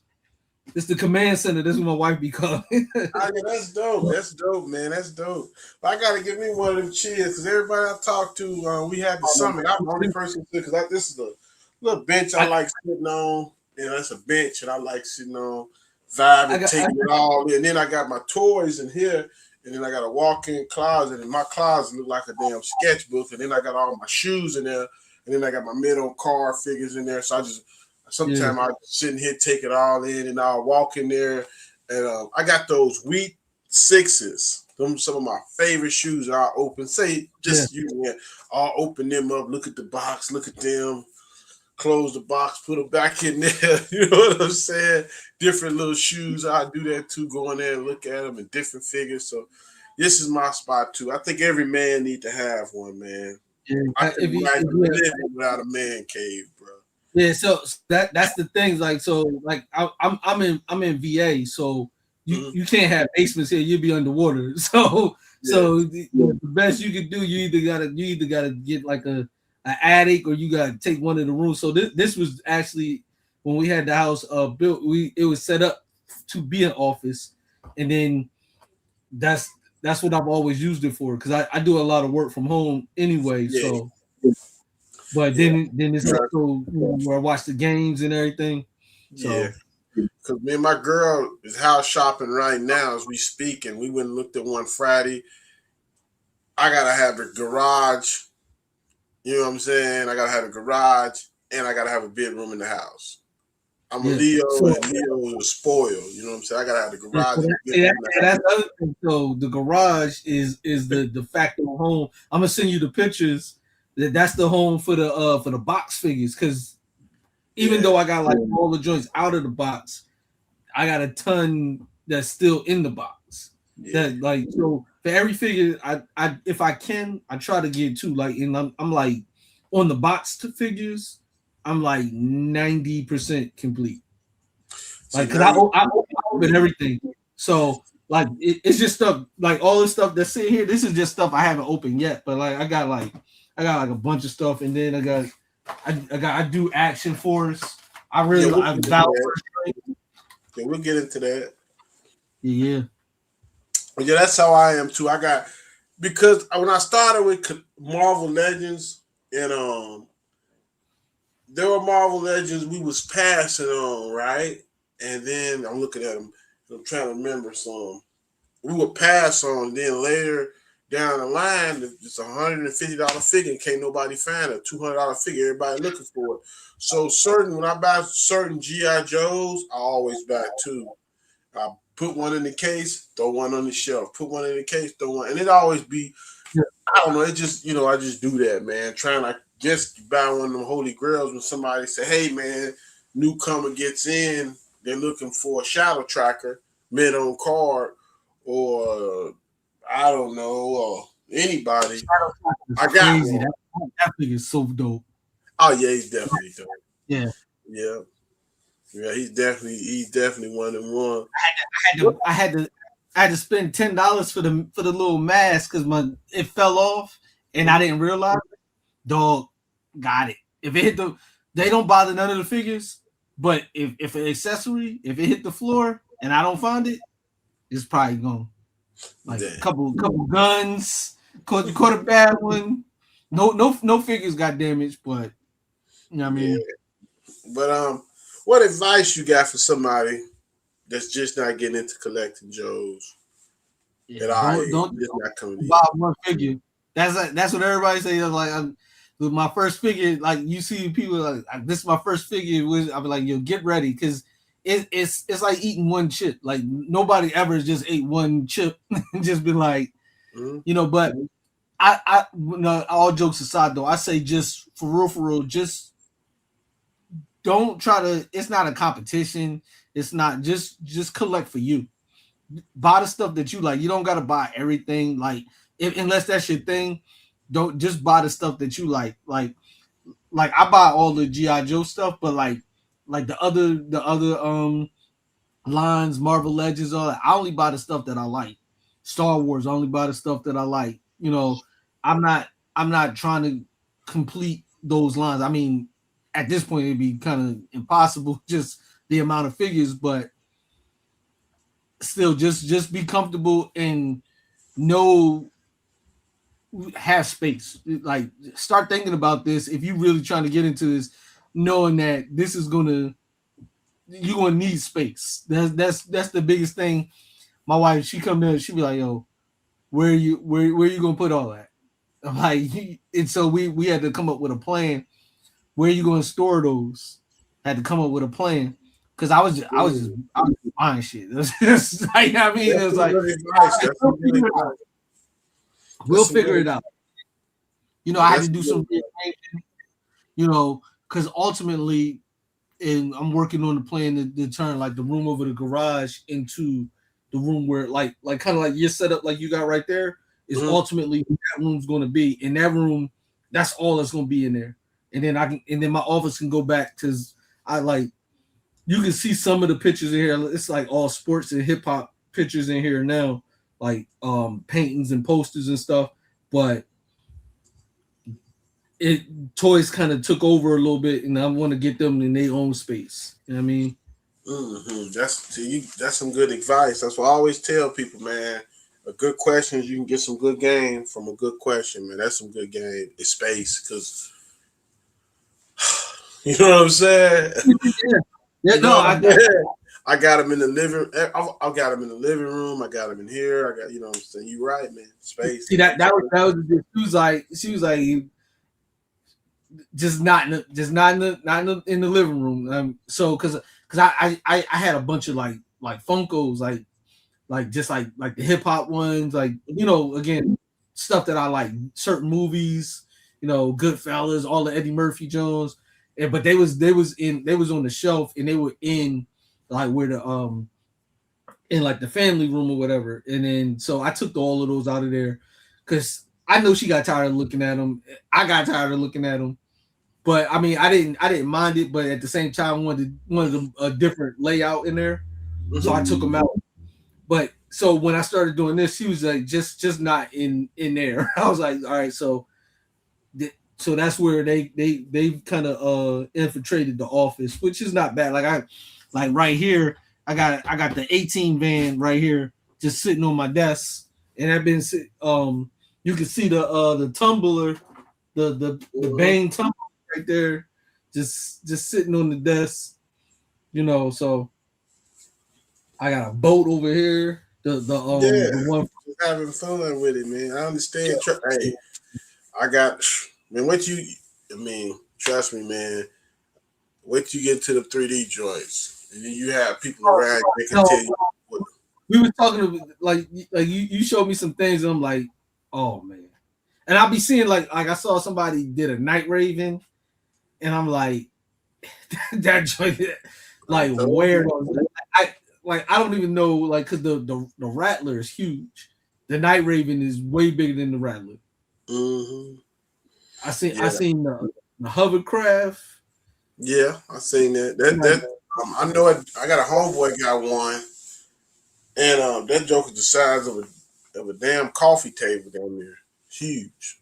B: command center. This is my wife be calling.
A: Yeah, that's dope. That's dope, man. That's dope. But I gotta give me one of them cheers because everybody I talk to, we had the summit. I'm the only person because this is the little bench I
B: I,
A: like sitting on. That's a bench that I like sitting on,
B: I
A: vibing,
B: got I,
A: taking it all in. And then I got my toys in here, and then I got a walk-in closet, and my closet look like a damn sketchbook. And then I got all my shoes in there, and then I got my middle car figures in there. So I just
B: yeah.
A: sometimes I just sit in here, take it all in, and I'll walk in there. and I got those wheat sixes. Them some of my favorite shoes. I open, say
B: Yeah.
A: just you, man. I'll open them up, look at the box, look at them, close the box, put them back in there. You know what I'm saying? Different little shoes. I do that too. Go in there and look at them in different figures. So this is my spot too. I think every man need to have one, man.
B: Yeah,
A: I
B: if
A: couldn't
B: you,
A: imagine
B: if you
A: living without a man cave, bro.
B: yeah, so that's the things like so like I'm in VA, so
A: Mhm.
B: you can't have basements here, you'll be underwater. So
A: Yeah,
B: the best you can do, you either gotta get like a attic or you gotta take one of the rooms. So this was actually when we had the house built, it was set up to be an office, and then that's what I've always used it for because I do a lot of work from home anyway.
A: yeah,
B: So but
A: yeah,
B: then it's also where I watch the games and everything.
A: yeah.
B: So
A: Cause me and my girl is house shopping right now as we speak, and we went and looked at one Friday. I gotta have a garage. You know what I'm saying? I gotta have a garage, and I gotta have a bedroom in the house. I'm a
B: yeah,
A: Leo,
B: so
A: and Leo is spoiled. You know what I'm saying? I gotta have the
B: yeah,
A: garage
B: so
A: and
B: that,
A: the
B: yeah,
A: bedroom in the
B: that's
A: house.
B: the other thing. So the garage is the factory home. I'm gonna send you the pictures. That's the home for the box figures because even
A: Yeah,
B: though I got like all the joints out of the box, I got a ton that's still in the box.
A: yeah.
B: That like so for every figure, I if I can, I try to get two. Like and I'm like on the box figures, I'm like 90% complete.
A: See
B: Like because
A: now you.
B: I open everything, so like it's just stuff like all this stuff that's in here. This is just stuff I haven't opened yet, but like I got like a bunch of stuff, and then I do Action Force.
A: Yeah, we'll
B: I
A: get into
B: Valor.
A: that. Yeah, we'll get into that.
B: Yeah.
A: But yeah, that's how I am too. I got because when I started with Marvel Legends, and there were Marvel Legends we was passing on, right? And then I'm looking at them. I'm trying to remember some. We would pass on. Then later down the line, it's $150 figure. And can't nobody find a $200 figure. Everybody looking for it. So certain when I buy certain GI Joes, I always buy two. I put one in the case, throw one on the shelf. Put one in the case, throw one, and it always be. I don't know. It just I just do that, man. Trying to just buy one of them holy grails when somebody say, "Hey, man, newcomer gets in. They're looking for a shadow tracker, mid on card, or I don't know, or anybody."
B: It's
A: I got
B: crazy.
A: one.
B: That thing is so dope.
A: Oh yeah, he's definitely dope.
B: Yeah.
A: Yeah, yeah, he's definitely one and one.
B: I had to I had to I had to spend $10 for the little mask because my it fell off and I didn't realize it. Dog got it. If it hit they don't bother none of the figures, but if an accessory, if it hit the floor and I don't find it, it's probably gone. Like
A: Damn.
B: couple guns, caught a bad one. No figures got damaged, but you know what I
A: Yeah,
B: mean.
A: but what advice you got for somebody that's just not getting into collecting Joes?
B: Yeah,
A: That I
B: don't
A: just not coming in.
B: buy one figure. That's what everybody says. Like with my first figure, like you see people like this is my first figure. I'll be like, yo, get ready because it's like eating one chip. Like nobody ever just ate one chip and just been like,
A: Mm-hmm.
B: But no, all jokes aside though, I say just for real, just don't try to. It's not a competition. It's not just collect for you. Buy the stuff that you like. You don't gotta buy everything. Like unless that's your thing, don't just buy the stuff that you like. Like I buy all the GI Joe stuff, but like the other lines, Marvel Legends, all that. I only buy the stuff that I like. Star Wars, I only buy the stuff that I like. I'm not I'm not trying to complete those lines. I mean, at this point it'd be kind of impossible just the amount of figures, but still just be comfortable and know have space. Like start thinking about this if you really trying to get into this, knowing that this is gonna you're gonna need space. That's the biggest thing. My wife, she come in, she be like, yo, where you gonna put all that? I'm like, and so we had to come up with a plan. Where you gonna store those? Had to come up with a plan. because I was buying shit. It was just like, I mean, it was like we'll figure it out. You know, I had to do some, you know, because ultimately, and I'm working on the plan to turn like the room over the garage into the room where like kind of like your setup like you got right there is ultimately what that room's going to be. In that room, that's all that's going to be in there. And then my office can go back because I like you can see some of the pictures in here. It's like all sports and hip hop pictures in here now, like paintings and posters and stuff. But it toys kind of took over a little bit, and I want to get them in their own space. You know what I mean?
A: That's some good advice. That's what I always tell people, man. A good question is you can get some good game from a good question, man. That's some good game. It's space, because you know what I'm saying.
B: Yeah, no,
A: I got him in the living. I got him in the living room. I got him in here. I got, you know what I'm saying. You right, man. Space.
B: See that was she was like just not in the living room. So because I had a bunch of like Funkos like just like the hip hop ones, like, you know, again, stuff that I like, certain movies, you know, Goodfellas, all the Eddie Murphy Jones, and but they was on the shelf, and they were in like where the in like the family room or whatever, and then so I took all of those out of there because I know she got tired of looking at them. I got tired of looking at them. But I mean, I didn't mind it, but at the same time, wanted a different layout in there, so I took them out. But so when I started doing this, she was like, just not in there. I was like, all right, so that's where they kind of infiltrated the office, which is not bad. Like right here, I got the 18 van right here, just sitting on my desk, and I've been you can see the tumbler, the Bang tumbler right there, just sitting on the desk, you know. So I got a boat over here. The one
A: just having fun with it, man. I understand. Hey, I got, man. I mean, trust me, man. Wait till you get to the 3D joints, and then you have people around that can tell you.
B: We were talking like you showed me some things, and I'm like, oh man. And I'll be seeing like I saw somebody did a Night Raven, and I'm like, that joint, like where I don't even know, like, because the Rattler is huge. The Night Raven is way bigger than the Rattler.
A: Mm-hmm.
B: I seen the hovercraft.
A: Yeah, I seen that. I know it. I got a homeboy got one, and that joke is the size of a damn coffee table down there. Huge.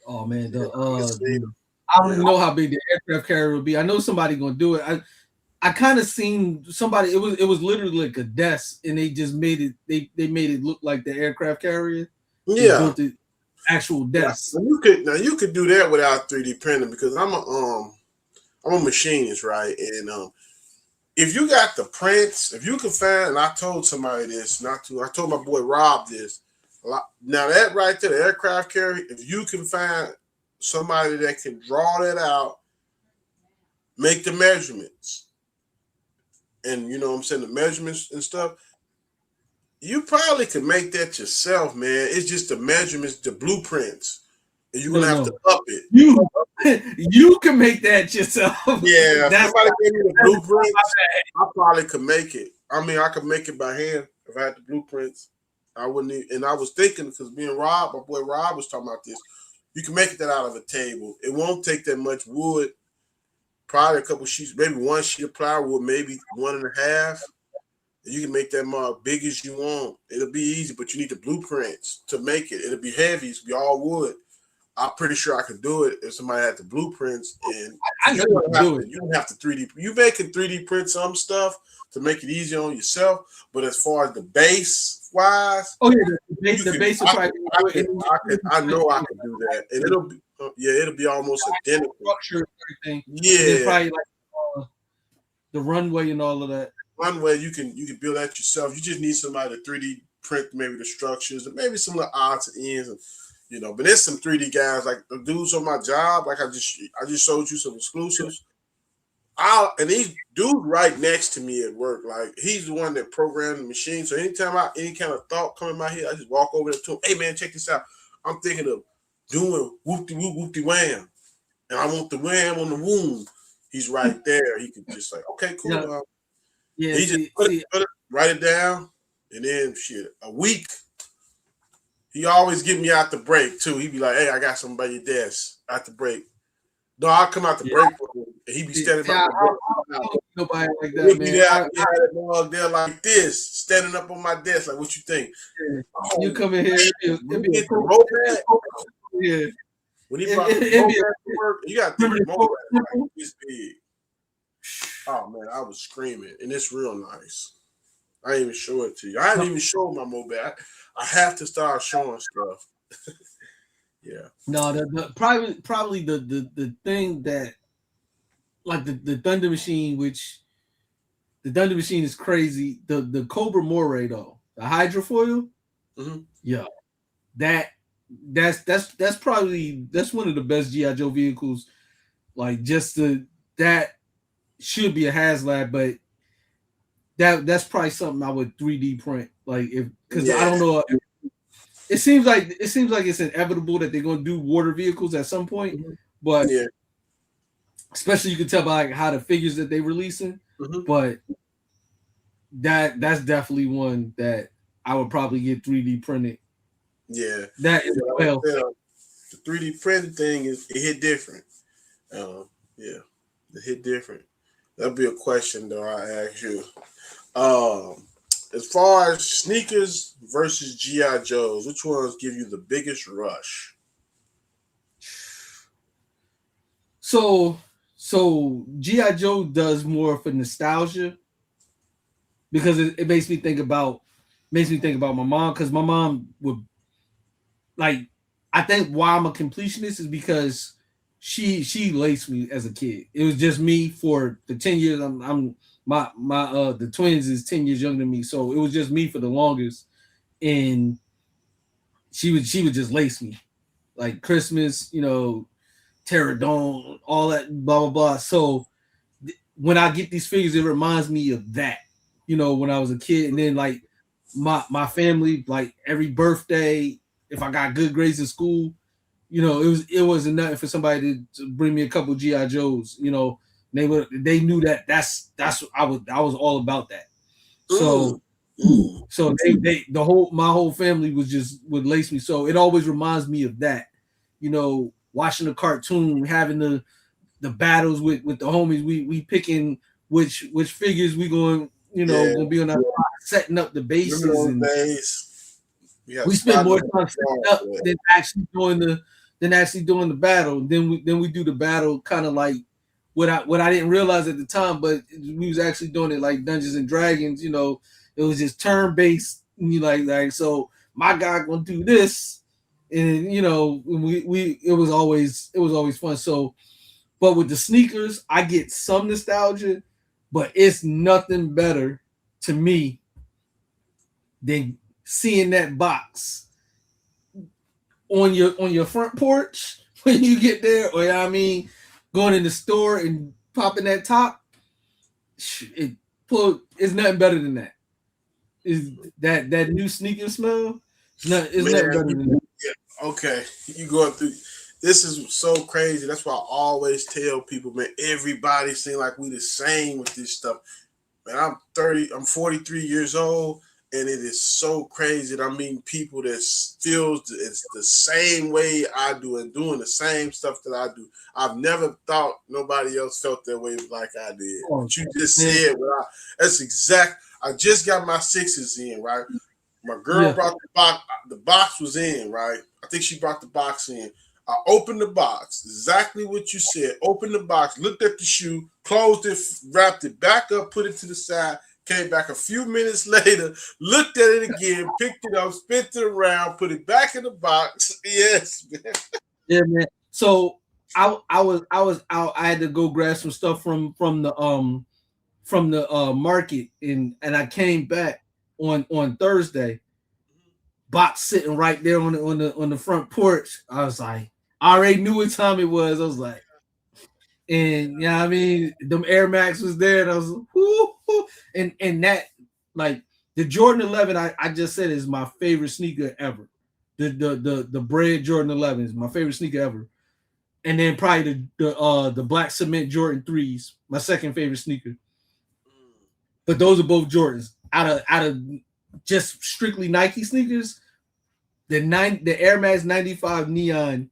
B: Oh man, I don't even know how big the aircraft carrier will be. I know somebody gonna do it. I kind of seen somebody. It was literally like a desk, and they just made it. They made it look like the aircraft carrier. They
A: Yeah,
B: built the actual desk.
A: you could do that without 3D printing, because I'm a machinist, right? And if you got the prints, if you can find, and I told somebody this, I told my boy Rob this. Now that right there, the aircraft carrier, if you can find somebody that can draw that out, make the measurements, and you know what I'm saying, the measurements and stuff, you probably could make that yourself, man. It's just the measurements, the blueprints, and you're gonna have to up it.
B: You can make that yourself.
A: Yeah, if somebody gave me the blueprints, I probably could make it. I mean, I could make it by hand if I had the blueprints. I wouldn't even, and I was thinking, because me and Rob, my boy Rob, was talking about this. You can make that out of a table. It won't take that much wood. Probably a couple sheets, maybe one sheet of plywood, maybe one and a half. You can make that mug big as you want. It'll be easy, but you need the blueprints to make it. It'll be heavy. It'll be all wood. I'm pretty sure I could do it if somebody had the blueprints. And you don't have to 3D. You can 3D print some stuff to make it easier on yourself. But as far as the base wise,
B: oh yeah, the base.
A: I know I can do that, and it'll be almost identical.
B: Structure, everything.
A: Yeah,
B: probably like the runway and all of that.
A: Runway, you can build that yourself. You just need somebody to 3D print maybe the structures and maybe some little odds and ends, and you know. But there's some 3D guys like the dudes on my job. Like I just showed you some exclusives. and these dude right next to me at work, like he's the one that programmed the machine. So anytime any kind of thought come in my head, I just walk over there to him. Hey man, check this out. I'm thinking of doing whoop de whoop whoop de wham, and I want the wham on the wound. He's right there. He could just like, okay, cool.
B: Yeah, yeah.
A: He just put it, write it down, and then shit. A week. He always get me out the break too. He'd be like, "Hey, I got something by your desk at the break." No, I'll come out the break room, and he'd be standing by the break.
B: I don't nobody like that,
A: He'd be
B: man.
A: there, dog there like this, standing up on my desk, like, "What you think?"
B: You come in here, it'd be
A: get the rope back.
B: Yeah.
A: When he brought the rope back to work, you got to think the rope back like this big. Oh man, I was screaming, and it's real nice. I didn't even show it to you. I didn't even show my mobile. I have to start showing stuff. Yeah.
B: No, the probably the thing that like the Thunder Machine, which the Thunder Machine is crazy. The Cobra Moray though, the hydrofoil, yeah, that's probably that's one of the best GI Joe vehicles. Like that should be a HasLab, but that's probably something I would 3D print. Like because I don't know. It seems like it's inevitable that they're going to do water vehicles at some point, but especially you can tell by like how the figures that they're releasing. But that's definitely one that I would probably get 3D printed.
A: Yeah,
B: that is well.
A: The 3D printing thing it hit different. Yeah, it hit different. That'll be a question though. I ask you. As far as sneakers versus GI Joes, which ones give you the biggest rush?
B: So GI Joe does more for nostalgia because it makes me think about my mom, because my mom would like. I think why I'm a completionist is because she laced me as a kid. It was just me for the 10 years. I'm my the twins is 10 years younger than me, so it was just me for the longest, and she would just lace me like Christmas, Terradome, all that blah blah blah. So when I get these figures, it reminds me of that, when I was a kid. And then like my family, like every birthday, if I got good grades in school, it wasn't nothing for somebody to bring me a couple GI Joes. They knew that's I was all about that. So my whole family would lace me. So it always reminds me of that. Watching the cartoon, having the battles with the homies, we picking which figures we going gonna be on our setting up the bases, and we spend more time setting up than actually doing the battle. Then we do the battle kind of like what I didn't realize at the time, but we was actually doing it like Dungeons and Dragons. It was just turn based. Like so my guy gonna do this, and it was always fun. So, but with the sneakers, I get some nostalgia, but it's nothing better to me than seeing that box on your front porch when you get there, or going in the store and popping that top. It's nothing better than that. Is that new sneaker smell? It's nothing better than that.
A: Okay, you going through. This is so crazy. That's why I always tell people, man, everybody seems like we the same with this stuff. Man, I'm 43 years old, and it is so crazy that I'm meeting people that feels it's the same way I do and doing the same stuff that I do. I've never thought nobody else felt that way like I did. What you just said, that's exact. I just got my sixes in, right? My girl brought the box. The box was in, right? I think she brought the box in. I opened the box, exactly what you said. Opened the box, looked at the shoe, closed it, wrapped it back up, put it to the side, came back a few minutes later, looked at it again, picked it up, spent it around, put it back in the box. Yes, man.
B: Yeah, man. So I was out. I had to go grab some stuff from the market, and I came back on Thursday. Box sitting right there on the front porch. I was like, I already knew what time it was. I was like, And yeah, I mean, them Air Max was there, and I was whoo, whoo. And that like the Jordan 11, I just said is my favorite sneaker ever. The bread Jordan 11 is my favorite sneaker ever. And then probably the black cement Jordan 3s, my second favorite sneaker. But those are both Jordans. Out of just strictly Nike sneakers, the Air Max 95 Neon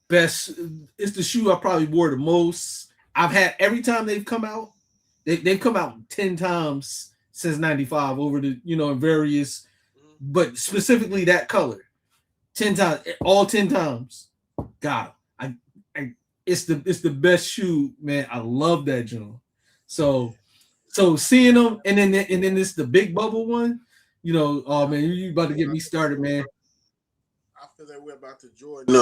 B: best. It's the shoe I probably wore the most. I've had every time they've come out. They've come out 10 times since 95 over the, in various, but specifically that color. 10 times, all 10 times. God, it's the best shoe, man. I love that joint. So seeing them and then it's the big bubble one, oh man, you about to get me started, man.
A: I feel that way about the Jordan.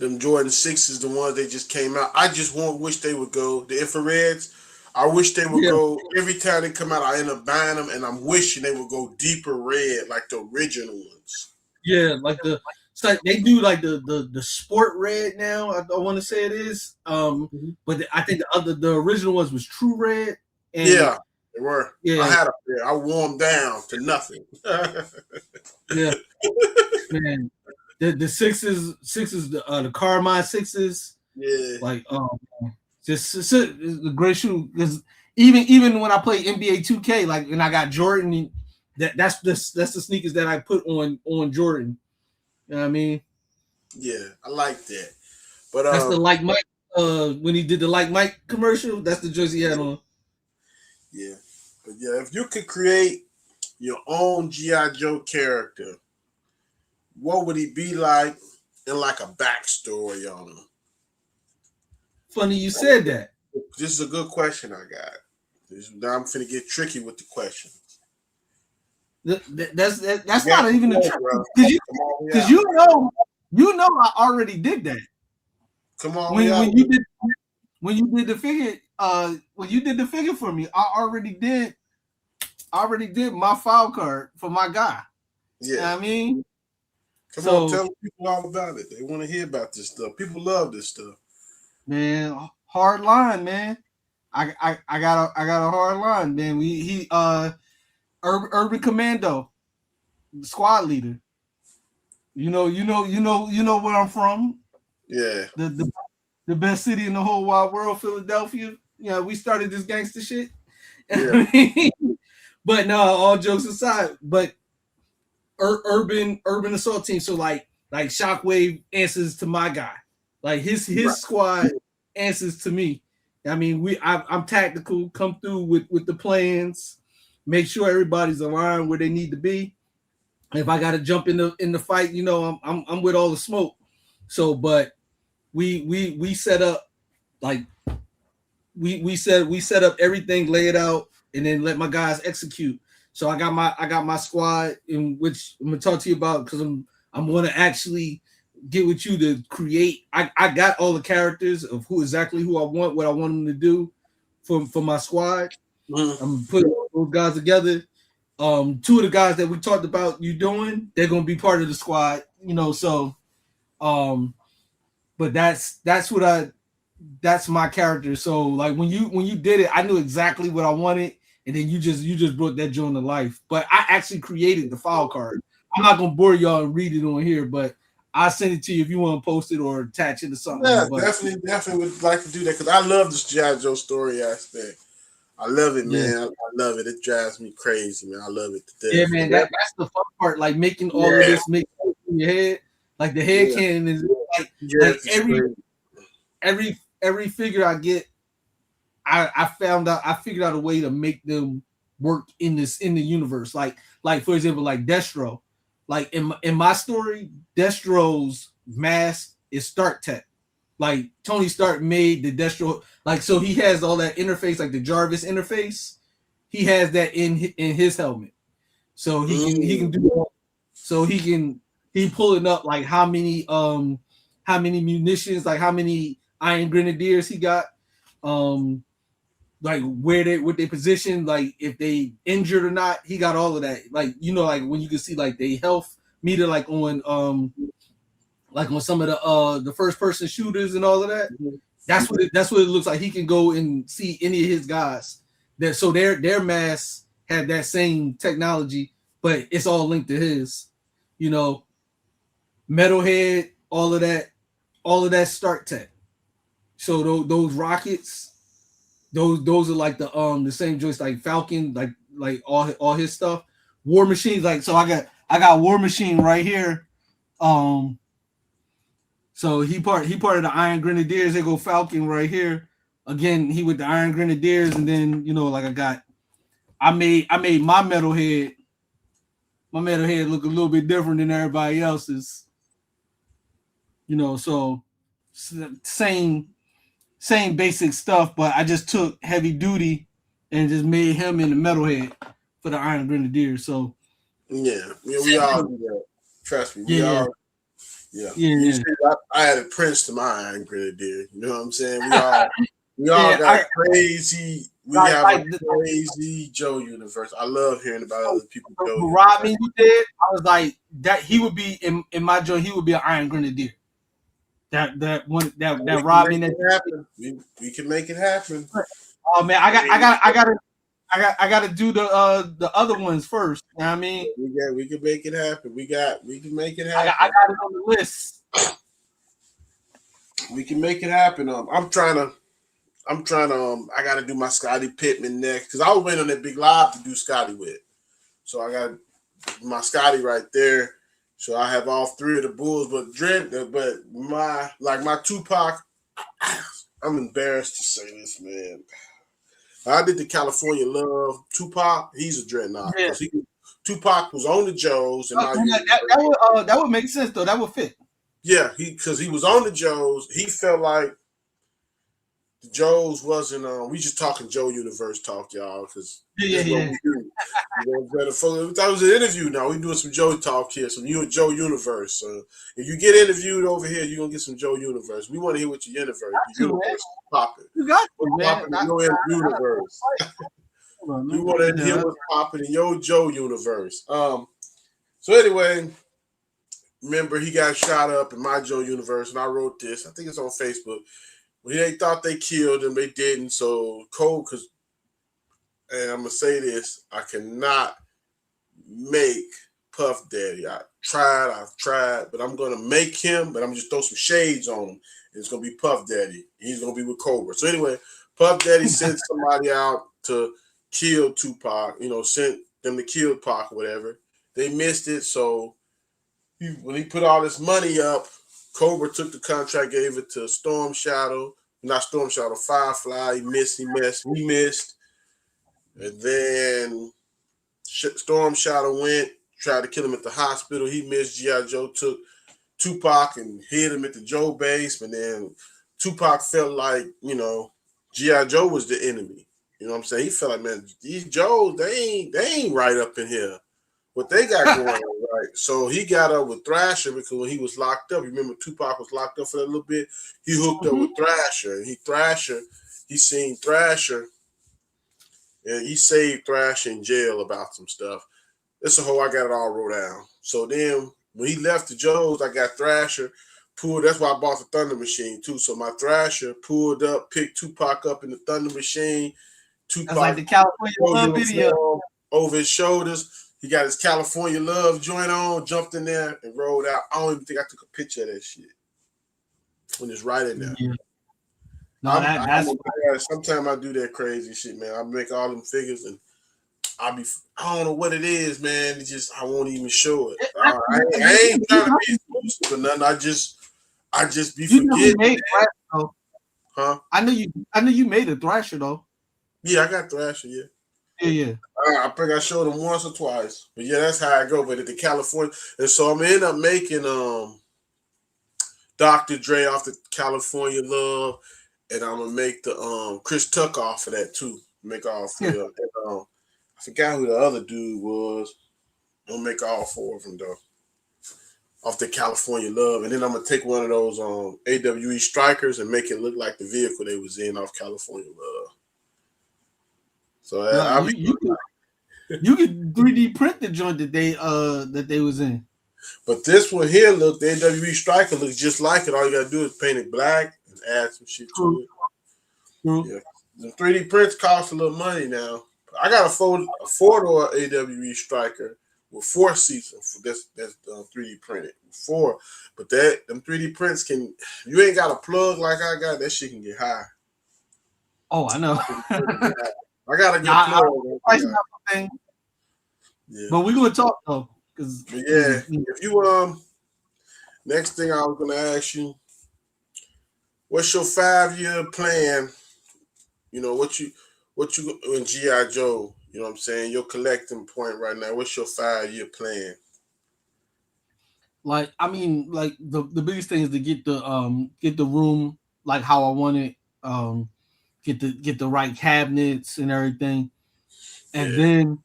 A: Them Jordan 6s, the ones they just came out. I just wish they would go. The infrareds, I wish they would go. Every time they come out, I end up buying them, and I'm wishing they would go deeper red, like the original ones.
B: Yeah, like it's like they do like the sport red now. I want to say it is. But I think the original ones was true red. And
A: yeah, they were.
B: Yeah,
A: I had a pair. I wore them down to nothing.
B: Yeah, man. The sixes, the Carmine sixes.
A: Yeah,
B: like just it's a great shoe because even when I play NBA 2K, like and I got Jordan, that's the sneakers that I put on Jordan. You know what I mean?
A: Yeah, I like that. But
B: that's the Like Mike when he did the Like Mike commercial. That's the jersey he had on.
A: Yeah, but yeah, if you could create your own G.I. Joe character, what would he be like, and like a backstory on him?
B: Funny you said that.
A: This is a good question I got. Now I'm finna get tricky with the question.
B: That's not even a trick because you know I already did that.
A: Come on,
B: when you did the figure when you did the figure for me, I already did my file card for my guy. Yeah, you know what I mean.
A: Come on, tell people all about it. They want to hear about this stuff. People love this stuff.
B: Man, hard line, man. I got a hard line, man. Urban Commando, squad leader. You know where I'm from.
A: Yeah.
B: The best city in the whole wide world, Philadelphia. We started this gangster shit.
A: Yeah.
B: But no, all jokes aside, but urban assault team. So like Shockwave answers to my guy. Like his squad answers to me. I mean, I'm tactical, come through with the plans, make sure everybody's aligned where they need to be. If I gotta jump in the fight, I'm with all the smoke. So, but we set up like we set up everything, lay it out, and then let my guys execute. So I got my squad, in which I'm gonna talk to you about because I'm gonna actually get with you to create. I got all the characters of exactly who I want, what I want them to do for my squad. I'm putting those guys together. Two of the guys that we talked about you doing, they're gonna be part of the squad, so but that's my character. So like when you did it, I knew exactly what I wanted, and then you just brought that joint to life. But I actually created the file card. I'm not gonna bore y'all and read it on here, but I'll send it to you if you want to post it or attach it to something.
A: Yeah, definitely would like to do that because I love this G.I. Joe story aspect. I love it, man. I love it. It drives me crazy, man. I love it to death.
B: Yeah, man. That's the fun part. Like making all of this make sense in your head. Like the head cannon is like every figure I get, I figured out a way to make them work in the universe. Like for example, like Destro. Like in my story, Destro's mask is Stark Tech. Like Tony Stark made the Destro, like so he has all that interface, like the Jarvis interface. He has that in his helmet, so he can do. So he pulling up like how many munitions, like how many Iron Grenadiers he got, like what they position, like if they injured or not. He got all of that. Like like when you can see like the health meter, like on like on some of the first person shooters and all of that.
A: Mhm.
B: That's what it looks like. He can go and see any of his guys. That so their masks have that same technology, but it's all linked to his. You know, metalhead, all of that start tech. So those rockets, those are like the same joints like Falcon, like all his stuff. War Machines, like so I got War Machine right here. Um, so he part of the Iron Grenadiers. They go Falcon right here. Again, he with the Iron Grenadiers, and then like I made my metalhead look a little bit different than everybody else's. So same basic stuff, but I just took heavy duty and just made him in the metalhead for the Iron Grenadiers. So
A: yeah, we all do that. Trust me, we
B: yeah,
A: all. Yeah, you see, I added Prince to my Iron Grenadier. You know what I'm saying? We all got crazy. We have a crazy Joe universe. I love hearing about other people.
B: Robin, you did. I was like that. He would be in my joint. He would be an Iron Grenadier. That Robin.
A: We can make it happen.
B: Oh man, I gotta do the other ones first. You know what I mean?
A: We can make it happen. We can make it happen.
B: I got it on the list.
A: We can make it happen. I'm trying to I gotta do my Scottie Pittman next because I was waiting on that big live to do Scottie with. So I got my Scottie right there. So I have all three of the Bulls, but my Tupac, I'm embarrassed to say this, man. I did the California Love. Tupac, he's a dreadnought. Yeah. Tupac was on the Joes. And
B: that would make sense, though. That would fit.
A: Yeah, because he was on the Joes. He felt like the Joes wasn't we just talking Joe Universe talk, y'all, because
B: yeah.
A: We thought it was an interview now. We doing some Joe talk here, some Joe Universe. So if you get interviewed over here, you're gonna get some Joe Universe. We want to hear what your universe is popping.
B: You got to, man.
A: In your universe. We want to hear what's popping in your Joe Universe. So anyway, remember he got shot up in my Joe Universe, and I wrote this. I think it's on Facebook. When they thought they killed him, they didn't. So Cole, and I'm gonna say this, I cannot make Puff Daddy. I've tried, but I'm gonna make him, but I'm just throw some shades on him. It's gonna be Puff Daddy. He's gonna be with Cobra. So anyway, Puff Daddy sent somebody out to kill Tupac, sent them to kill Pac or whatever. They missed it, so when he put all this money up, Cobra took the contract, gave it to Firefly. He missed. And then Storm Shadow went, tried to kill him at the hospital. He missed. G.I. Joe took Tupac and hid him at the Joe base. And then Tupac felt like, G.I. Joe was the enemy. You know what I'm saying? He felt like, man, these Joes, they ain't right up in here. What they got going on, right? So he got up with Thrasher because when he was locked up, remember Tupac was locked up for that little bit? He hooked up with Thrasher. And he seen Thrasher. And he saved Thrasher in jail about some stuff. That's I got it all wrote down. So then when he left the Joes, I got Thrasher pulled. That's why I bought the Thunder Machine too. So my Thrasher pulled up, picked Tupac up in the Thunder Machine. Tupac,
B: that's like the California Love video.
A: Over his shoulders. He got his California Love joint on, jumped in there, and rolled out. I don't even think I took a picture of that shit when it's right in there.
B: Yeah. No,
A: sometimes I do that crazy shit, man. I make all them figures and I don't know what it is, man. It's just I won't even show it. I ain't trying to be exclusive or nothing. I just be forgetting. Huh?
B: I knew you made a Thrasher though.
A: Yeah, I got Thrasher, yeah.
B: Yeah.
A: I think I showed him once or twice. But yeah, that's how I go. But at the California, and so I'm gonna end up making Dr. Dre off the California Love, and I'm gonna make the Chris Tucker off of that too. Make all three of them. And, I forgot who the other dude was. I'm gonna make all four of them though. Off the California Love, and then I'm gonna take one of those AWE strikers and make it look like the vehicle they was in off California Love. So
B: you could 3D print the joint that they was in.
A: But this one here, look, the AWE Striker looks just like it. All you gotta do is paint it black and add some shit
B: True.
A: to it.
B: True.
A: Yeah, the 3D prints cost a little money now. I got a four-door AWE Striker with 4 seats. That's 3D printed 4. But them 3D prints can, you ain't got a plug like I got. That shit can get high.
B: Oh, I know.
A: I got a good plug.
B: Yeah. But we're gonna talk though, because
A: if you next thing I was gonna ask you, what's your 5-year plan? You know what you in G.I. Joe, you know what I'm saying? Your collecting point right now. What's your 5-year plan?
B: Like, I mean, like the biggest thing is to get the room like how I want it. Get the right cabinets and everything. And then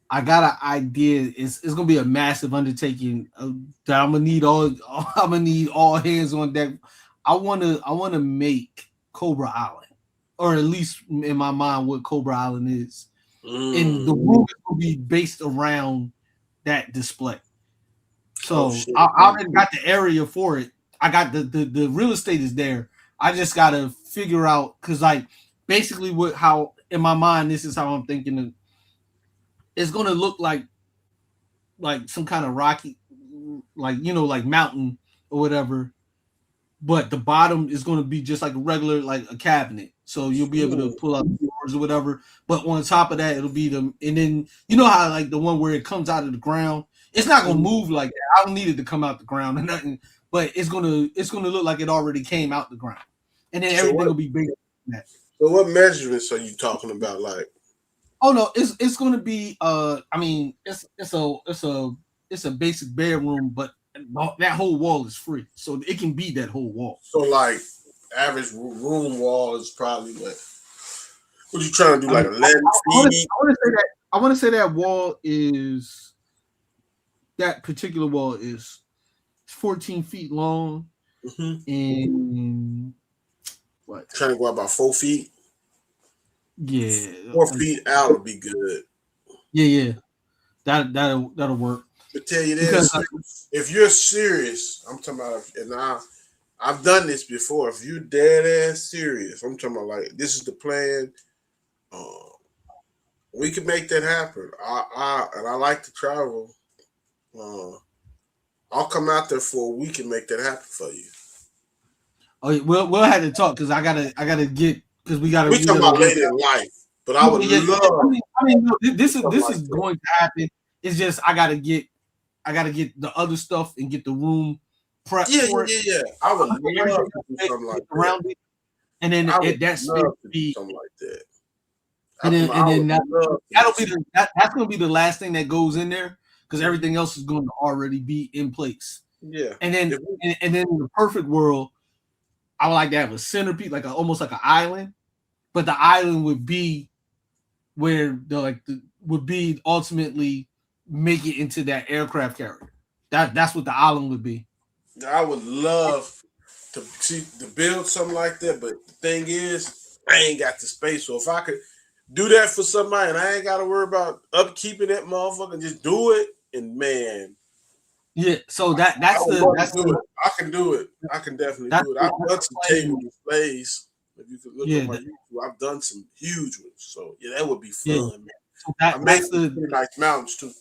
B: I got an idea. It's gonna be a massive undertaking that I'm gonna need all hands on deck. I wanna make Cobra Island, or at least in my mind what Cobra Island is. And the room will be based around that display. So I already got the area for it. I got the real estate is there. I just gotta figure out, because like basically how in my mind this is how I'm thinking it's gonna look like some kind of rocky, like like mountain or whatever. But the bottom is going to be just like a regular, like a cabinet. So you'll be able to pull out drawers or whatever. But on top of that, it'll be and then you know how like the one where it comes out of the ground, it's not gonna move like that. I don't need it to come out the ground or nothing, but it's gonna look like it already came out the ground, and then everything will be bigger than that.
A: So what measurements are you talking about? Like,
B: oh no, it's gonna be I mean it's a basic bedroom, but that whole wall is free, so it can be that whole wall.
A: So like average room wall is probably what you trying to do, like 11 feet?
B: I want to say that wall is, that particular wall is 14 feet long, and what?
A: Trying to go about 4 feet.
B: Yeah,
A: 4 feet out would be good.
B: Yeah, that'll work.
A: To tell you this, if you're serious, I'm talking about, and I've done this before. If you're dead ass serious, I'm talking about like this is the plan. We can make that happen. I like to travel. I'll come out there for a week and make that happen for you.
B: Oh, we'll have to talk, because I gotta get, because we talking
A: about later in life. But I would love.
B: I mean, this is going to happen. It's just I gotta get the other stuff and get the room prep.
A: Yeah. I would love to do something like around
B: it, and then that's
A: something like that.
B: And then that's gonna be the last thing that goes in there, because everything else is going to already be in place.
A: Yeah.
B: And then in the perfect world, I would like to have a centerpiece, like almost like an island, but the island would be where would be ultimately make it into that aircraft carrier. That's what the island would be.
A: I would love to build something like that, but the thing is, I ain't got the space. So if I could do that for somebody and I ain't got to worry about upkeeping that motherfucker, just do it, and man.
B: Yeah, so that's
A: I can do it. I can definitely do it. I've done some table displays. If you could look on my YouTube, I've done some huge ones. So yeah, that would be fun, man.
B: So that's the
A: nice mountains too.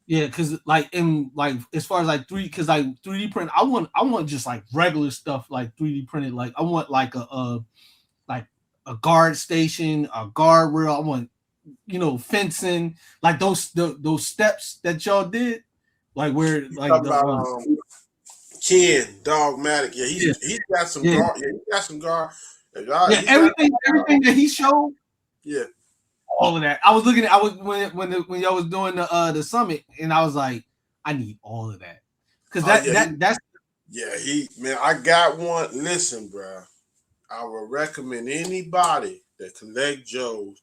B: Yeah, because as far as 3D print, I want just like regular stuff, like 3D printed. Like I want like a guard station, a guardrail. I want fencing, like those steps that y'all did, like where like
A: Ken Dogmatic. Yeah, he's got some guard. Yeah, he got some guard.
B: Everything that he showed.
A: Yeah.
B: All of that. I was looking at. When y'all was doing the summit, and I was like, I need all of that, because that's.
A: Yeah, I got one. Listen, bro, I would recommend anybody that collect Joes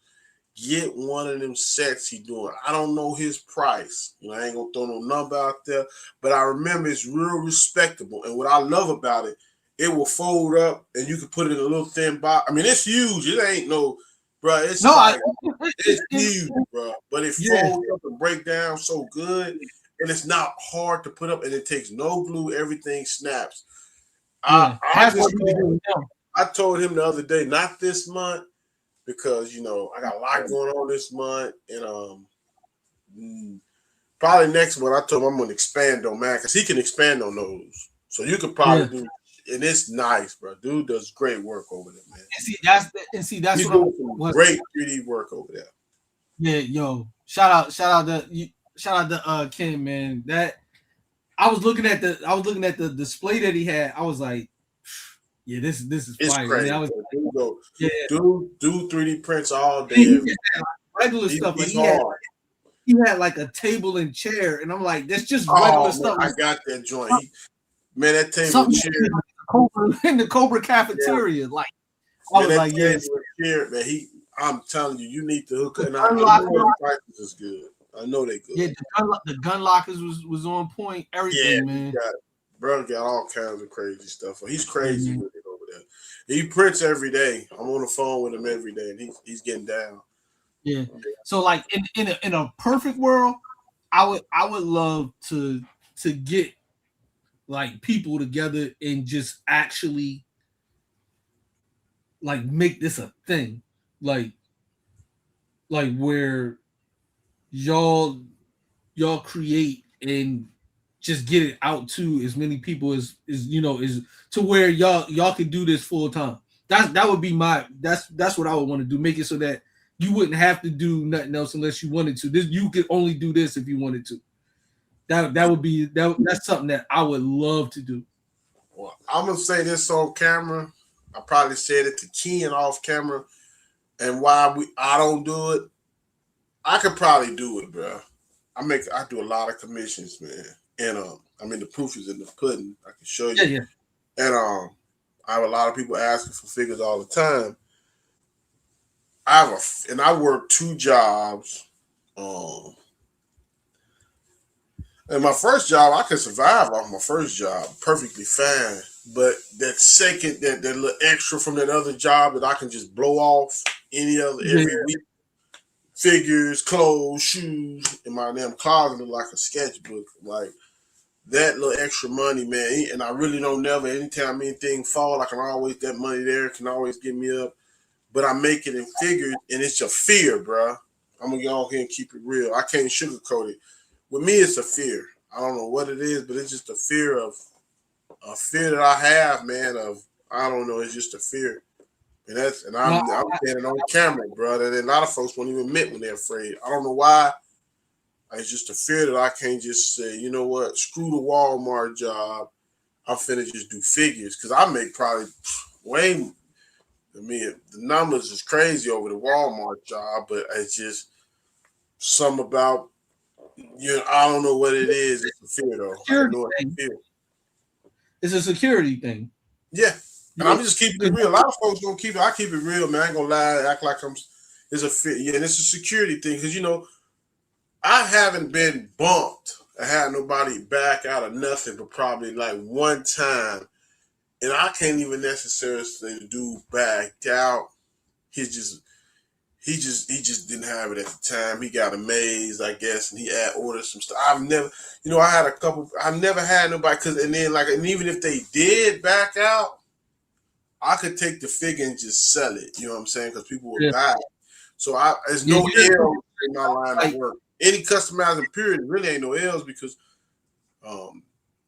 A: get one of them sets he doing. I don't know his price. I ain't gonna throw no number out there, but I remember it's real respectable. And what I love about it, it will fold up, and you can put it in a little thin box. I mean, it's huge. It ain't no. Bro, it's It's huge, bro. But it folds up and break down so good, and it's not hard to put up, and it takes no glue. Everything snaps.
B: Yeah,
A: I told him the other day, not this month, because I got a lot going on this month, and probably next month I told him I'm gonna expand on man, because he can expand on those. So you could probably do, and it's nice, bro. Dude does great work over there, man.
B: That's
A: He's
B: what
A: doing some great 3D work over there.
B: Yeah, yo, shout out to Ken, man. That I was looking at the display that he had. I was like, yeah, this is
A: It's
B: fire.
A: crazy.
B: And I was
A: do 3D prints all day.
B: Regular stuff. Like he had like a table and chair, and I'm like, that's just regular stuff.
A: I got that joint. Man, that table and chair
B: in the Cobra cafeteria. Like I was like, yes,
A: chair, man. I'm telling you, you need to hook up. And I know the prices is good. I know they good.
B: Yeah, the gun lockers was on point. Everything, man.
A: Bro got all kinds of crazy stuff. He's crazy with it over there. He prints every day. I'm on the phone with him every day, and he's getting down.
B: Yeah. So like in a perfect world, I would love to get like people together and just actually like make this a thing. Like where y'all create and just get it out to as many people as is to where y'all can do this full time. That would be that's what I would want to do. Make it so that you wouldn't have to do nothing else unless you wanted to. You could only do this if you wanted to. That would be that's something that I would love to do.
A: Well, I'm gonna say this on camera. I probably said it to Ken off camera, and why I don't do it. I could probably do it, bro. I do a lot of commissions, man, and the proof is in the pudding. I can show you.
B: Yeah.
A: And I have a lot of people asking for figures all the time. I work 2 jobs. And my first job, I could survive off my first job perfectly fine. But that second, that little extra from that other job that I can just blow off every week, figures, clothes, shoes, in my damn closet look like a sketchbook. Like that little extra money, man. And I really don't never, anytime anything fall, I can always, that money there can always get me up. But I make it in figures, and it's a fear, bro. I'm gonna go on here and keep it real. I can't sugarcoat it. With me, it's a fear. I don't know what it is, but it's just a fear that I have, man. I don't know. It's just a fear, and I'm saying it on camera, bro. And a lot of folks won't even admit when they're afraid. I don't know why. It's just a fear that I can't just say, you know what? Screw the Walmart job. I'm finna just do figures, because I make probably way. The numbers is crazy over the Walmart job, but it's just something about I don't know what it is. It's a fear, though.
B: It's a security thing.
A: Yeah, and I'm just keeping it real. A lot of folks don't keep it. I keep it real, man. I ain't gonna lie, act like it's a fear. Yeah, and it's a security thing, because I haven't been bumped. I had nobody back out of nothing, but probably like one time. And I can't even necessarily say the dude backed out. He just didn't have it at the time. He got amazed, I guess, and he ordered some stuff. I've never, I had a couple. I've never had nobody, and even if they did back out, I could take the figure and just sell it. You know what I'm saying? Because people would buy it. So there's no L's in my line of work. Any customizing period really ain't no L's, because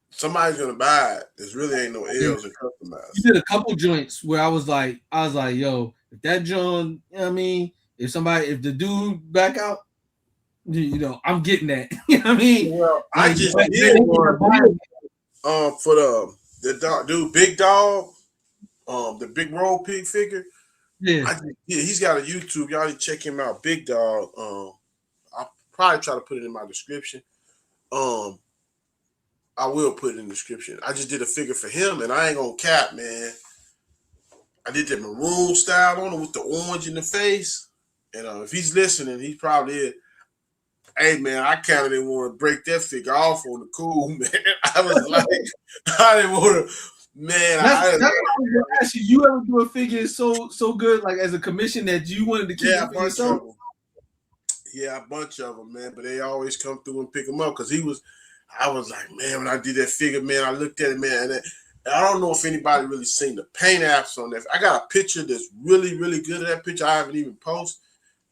A: somebody's gonna buy it. There really ain't no L's in customizing.
B: You did a couple joints where I was like, yo, if that joint, if the dude back out, I'm getting that. You know what I mean?
A: Well, I just did one for the dude, Big Dog, the big roll pig figure.
B: Yeah.
A: He's got a YouTube. Y'all need to check him out, Big Dog. I'll probably try to put it in my description. I will put it in the description. I just did a figure for him, and I ain't gonna cap, man. I did the maroon style on it with the orange in the face. And if he's listening, he probably is. Hey, man, I kind of didn't want to break that figure off on the cool, man. I was like, I didn't want to, man.
B: That's what I was going to ask you. You ever do a figure so good, like as a commission, that you wanted to keep it for yourself?
A: Yeah, a bunch of them, man. But they always come through and pick them up because I was like, man, when I did that figure, man, I looked at it, man, and I don't know if anybody really seen the paint apps on that. I got a picture that's really, really good at that picture. I haven't even posted.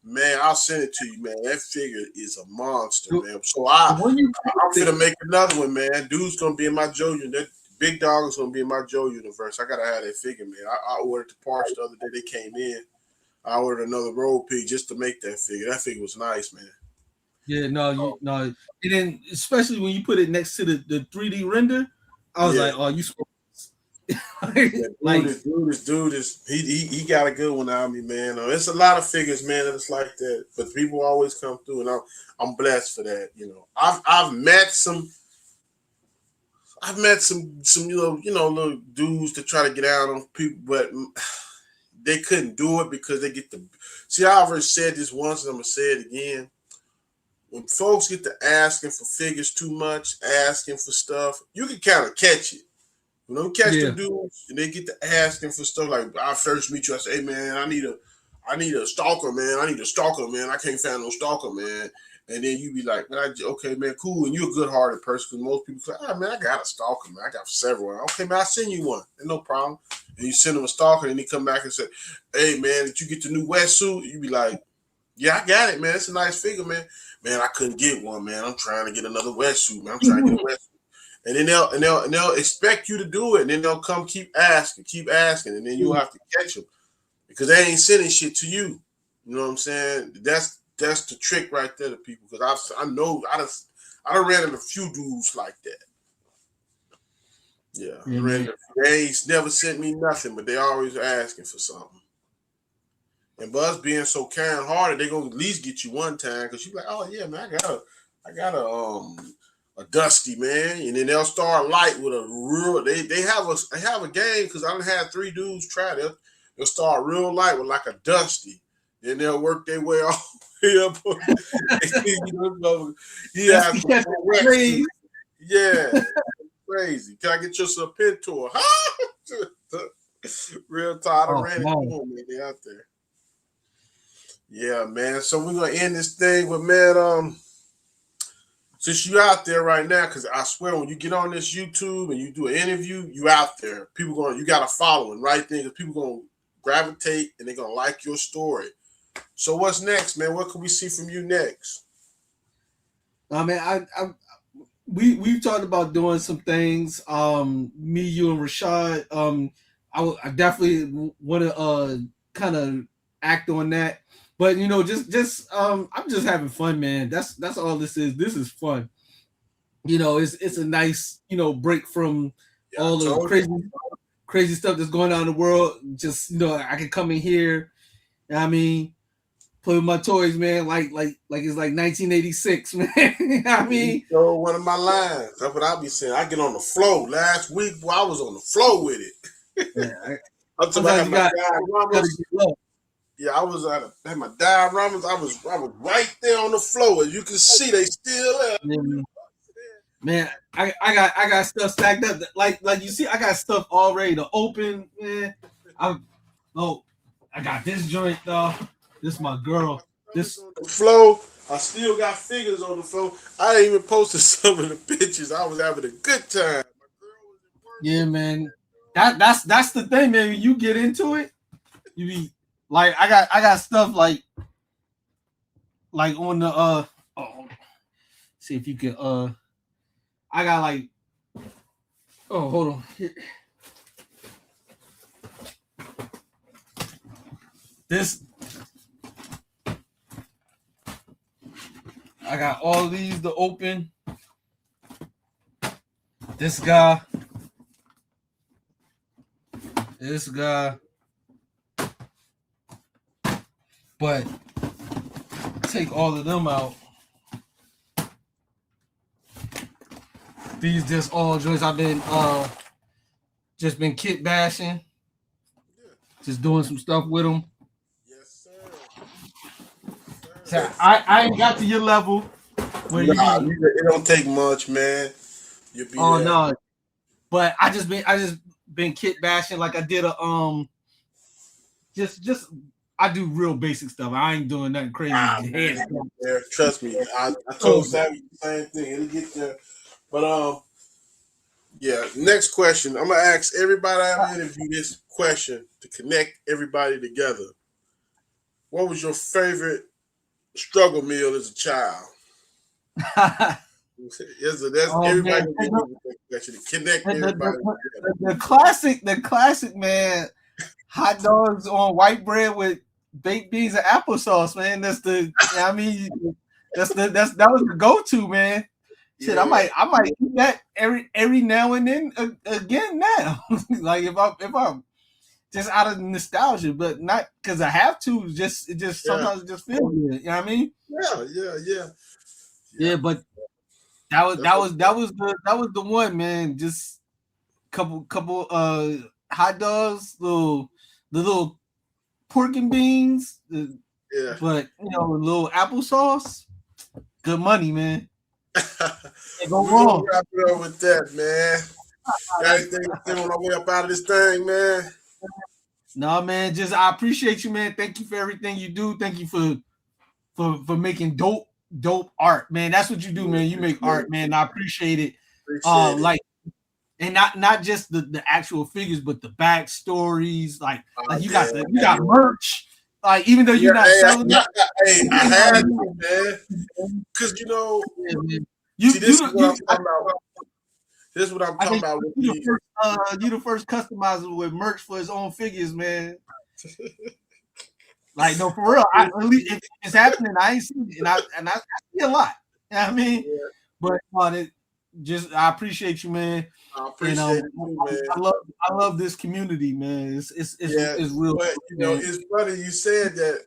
A: Man, I'll send it to you, man. That figure is a monster,
B: The
A: man. So
B: one you
A: I'm finna make another one, man. Dude's gonna be in my Joe universe. That big dog is gonna be in my Joe universe. I gotta have that figure, man. I ordered the parts the other day. They came in. I ordered another roll pig just to make that figure. That figure was nice, man.
B: Yeah, no,
A: Oh,
B: and then especially when you put it next to the 3D render, I was
A: yeah.
B: like, oh, you
A: Yeah,
B: like
A: dude is he got a good one out of me, man. It's a lot of figures, man, that it's like that. But people always come through, and I'm blessed for that. You know, I've met some little dudes to try to get out on people, but they couldn't do it because they get the see. I already said this once, and I'm gonna say it again. When folks get to asking for figures too much, asking for stuff, you can kind of catch it. You know, catch
B: yeah,
A: them dudes and they get to asking for stuff like I first meet you, I say, hey man, I need a stalker, man. I need a stalker, man. I can't find no stalker, man. And then you be like, man, okay, man, cool. And you're a good hearted person because most people say, man, I got a stalker, man. I got several. Okay, man, I'll send you one. Ain't no problem. And you send them a stalker and he come back and say, hey man, did you get the new wetsuit? You be like, yeah, I got it, man. It's a nice figure, man. Man, I couldn't get one, man. I'm trying to get another wetsuit, man. I'm trying to get a wetsuit. And then they'll expect you to do it, and then they'll come keep asking, and then you'll have to catch them because they ain't sending shit to you. You know what I'm saying? That's the trick right there to people because I know I done ran into a few dudes like that. Yeah,
B: yeah, man.
A: they ain't never sent me nothing, but they always asking for something. And Buzz being so kind hearted, they gonna at least get you one time because you like, oh yeah, man, I got a dusty man, and then they'll start light with a real. They have a game because I done had three dudes try it. They'll start real light with like a dusty, then they'll work their way all the way up.
B: That's
A: Yeah,
B: crazy.
A: yeah, crazy. Can I get you some Pintor? Real tired of
B: Oh,
A: ran into
B: no.
A: them, man. They out there. Yeah, man. So we're gonna end this thing with man. Since you out there right now, because I swear when you get on this YouTube and you do an interview, you out there. You got a following right there because people gonna gravitate and they're gonna like your story. So what's next, man? What can we see from you next?
B: I mean, we talked about doing some things. Me, you, and Rashad. I definitely want to kind of act on that. But just I'm just having fun, man. That's all this is. This is fun. It's a nice break from
A: Yeah, I
B: all the
A: told you.
B: crazy stuff that's going on in the world. Just I can come in here. I mean, play with my toys, man. Like it's like 1986, man. I
A: You
B: mean,
A: stole one of my lines. That's what I be saying. I get on the flow. Last week, boy, I was on the flow with it.
B: yeah,
A: I'm talking about
B: sometimes you
A: my
B: gotta
A: dioramas.
B: get low.
A: Yeah, I was had my dioramas. I was right there on the floor. As you can see, they still there.
B: Yeah, man, I got stuff stacked up. Like you see, I got stuff already to open. Man, I'm oh, I got this joint though. This my girl. This
A: On the flow. I still got figures on the floor. I ain't even posted some of the pictures. I was having a good time. My girl was at work.
B: yeah, man. That's the thing, man. When you get into it, you be like, I got stuff like on the oh, see if you can I got like oh hold on. This I got all these to open. This guy, this guy, but take all of them out. These just all joints I've been just been kit bashing, just doing some stuff with them.
A: Yes, sir.
B: So I ain't got to your level where you
A: Nah,
B: be
A: it don't take much, man. You'll be
B: oh
A: there.
B: no, but I just been kit bashing like I did a just I do real basic stuff. I ain't doing nothing crazy.
A: Man, trust me. I told Savage the same thing. It'll get there. But yeah. Next question. I'm gonna ask everybody I interview this question to connect everybody together. What was your favorite struggle meal as a child? That's
B: Oh
A: everybody
B: man,
A: gonna get that question to connect everybody together.
B: the classic, man. Hot dogs on white bread with baked beans and applesauce, man. I mean, that was the go-to, man. Shit,
A: Yeah.
B: I might eat that every now and then again now. Like if I'm just out of nostalgia, but not because I have to. It just
A: Yeah.
B: sometimes it just feels good. You know what I mean?
A: Yeah.
B: But that was the one, man. Just couple hot dogs, the little pork and beans,
A: Yeah.
B: but a little applesauce. Good money, man.
A: We're
B: Go
A: gonna
B: wrong.
A: wrap it up with that, man. Got anything to say on our way up out of this thing, man?
B: No, man. Just I appreciate you, man. Thank you for everything you do. Thank you for making dope art, man. That's what you do, man. You make art, man. I appreciate it.
A: Appreciate it.
B: Like, and not just the actual figures, but the backstories. Like you got merch. Like even though you're not selling it,
A: I had to, man. Because see, this is what I'm talking about. This is what I'm talking about.
B: You the first customizer with merch for his own figures, man. Like no, for real. At least it's happening. I ain't seen it, and I see a lot. You know what I mean?
A: Yeah.
B: But I appreciate you, man.
A: I appreciate it too, man.
B: I love this community, man. It's real.
A: But it's funny you said that.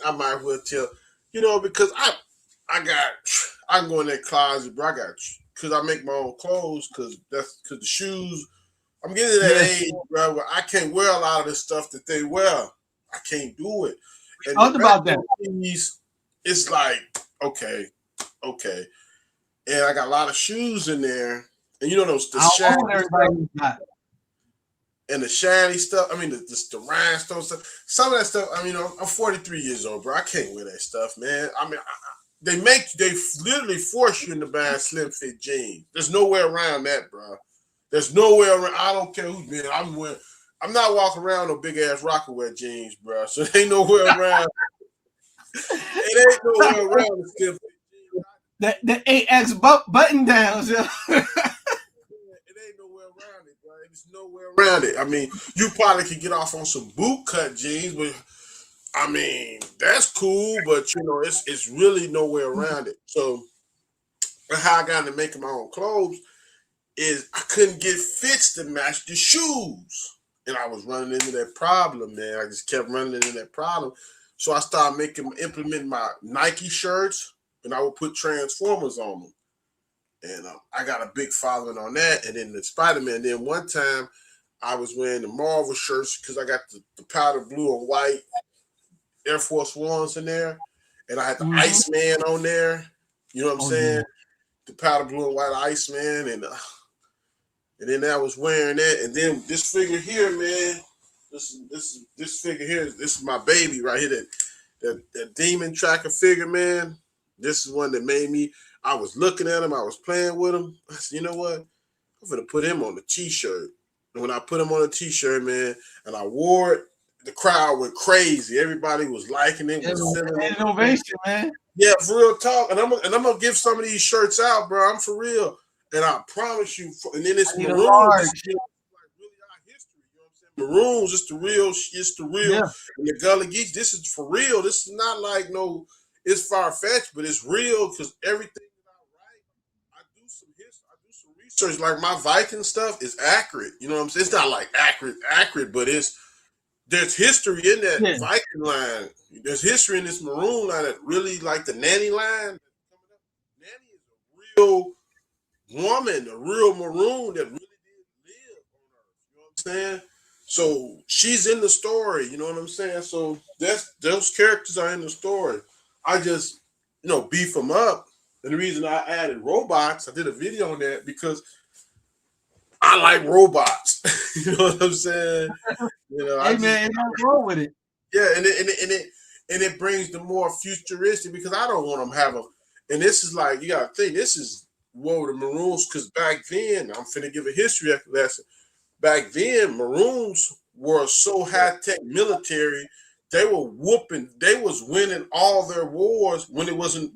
A: I might as well tell, because I can go in that closet, bro. Because I make my own clothes, because the shoes. I'm getting to that age, bro, where I can't wear a lot of the stuff that they wear. I can't do it. And
B: talk about that.
A: It's like, okay. And I got a lot of shoes in there. And the shiny stuff. And the shiny stuff. I mean, the rhinestone stuff. Some of that stuff, I'm 43 years old, bro. I can't wear that stuff, man. I mean, they literally force you into buying slim fit jeans. There's no way around that, bro. There's no way around. I don't care who's been. I'm not walking around no big ass Rockaway jeans, bro. So there ain't nowhere around. It ain't nowhere around the slim fit
B: jeans. The 8X button downs. Yeah.
A: It ain't nowhere around it, bro. There's nowhere around it. I mean, you probably could get off on some boot cut jeans, but I mean, that's cool, but it's really nowhere around it. So how I got into making my own clothes is I couldn't get fits to match the shoes. And I was running into that problem, man. I just kept running into that problem. So I started implementing my Nike shirts, and I would put Transformers on them. And I got a big following on that. And then the Spider-Man. Then one time I was wearing the Marvel shirts because I got the powder blue and white Air Force Ones in there. And I had the Iceman on there. You know what I'm saying? Yeah. The powder blue and white Iceman. And then I was wearing that. And then this figure here, man, this figure here, this is my baby right here. That Demon Tracker figure, man. This is one that made me. I was looking at him. I was playing with him. I said, you know what? I'm going to put him on the T-shirt. And when I put him on a T-shirt, man, and I wore it, the crowd went crazy. Everybody was liking it.
B: Innovation, man.
A: Yeah, for real talk. And I'm going to give some of these shirts out, bro. I'm for real. And I promise you. And then it's maroons. Really our history. You know what I'm saying? Maroons, it's the real. Yeah. And the Gully Geeks, this is for real. This is not like no, it's far-fetched, but it's real because everything that I write, I do some history, I do some research. Like my Viking stuff is accurate. You know what I'm saying? It's not like accurate, but there's history in that Viking line. There's history in this maroon line that really, like the Nanny line. Nanny is a real woman, a real maroon that really did live on Earth. You know what I'm saying? So she's in the story. You know what I'm saying? So those characters are in the story. I just, beef them up. And the reason I added robots, I did a video on that because I like robots. You know what I'm saying?
B: Hey, man, ain't nothing wrong with it.
A: Yeah, and it brings the more futuristic because I don't want them to have a. And this is like you got to think this is whoa the Maroons because back then I'm finna give a history lesson. Back then, Maroons were so high tech military. They were whooping. They was winning all their wars when there wasn't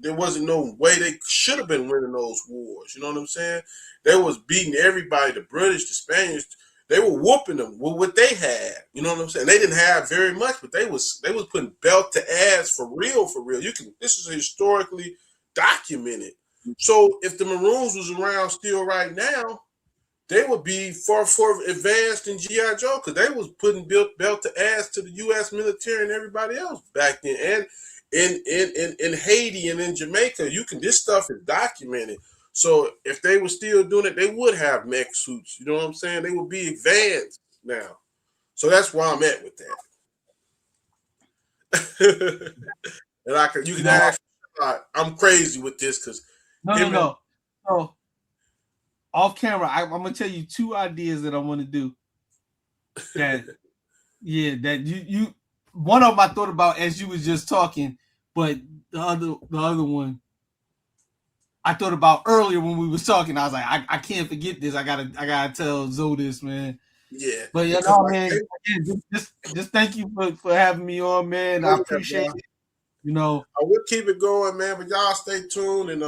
A: no way they should have been winning those wars. You know what I'm saying? They was beating everybody. The British, the Spaniards. They were whooping them with what they had. You know what I'm saying? They didn't have very much, but they was putting belt to ass for real, for real. You can. This is historically documented. So if the Maroons was around still right now, they would be far advanced than GI Joe because they was putting belt to ass to the U.S. military and everybody else back then, and in Haiti and in Jamaica, this stuff is documented. So if they were still doing it, they would have mech suits. You know what I'm saying? They would be advanced now. So that's where I'm at with that. And you can
B: No,
A: ask, I'm crazy with this because
B: no,
A: him and
B: no. So off camera, I'm gonna tell you two ideas that I want to do. That yeah, that you one of them I thought about as you was just talking, but the other one I thought about earlier when we was talking. I was like, I can't forget this. I gotta tell Zoe this, man.
A: yeah,
B: But you
A: because
B: know,
A: like,
B: man, again, just thank you for having me on, man.
A: oh
B: I
A: yeah,
B: appreciate
A: bro.
B: it. You know,
A: I will keep it going, man. But y'all stay tuned and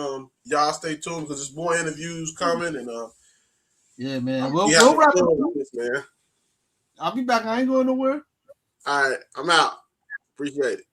A: y'all stay tuned because there's more interviews coming and
B: yeah, man.
A: we
B: We'll
A: having
B: wrap it
A: fun with
B: up.
A: this, man.
B: I'll be back. I ain't going nowhere.
A: All right, I'm out. Appreciate it.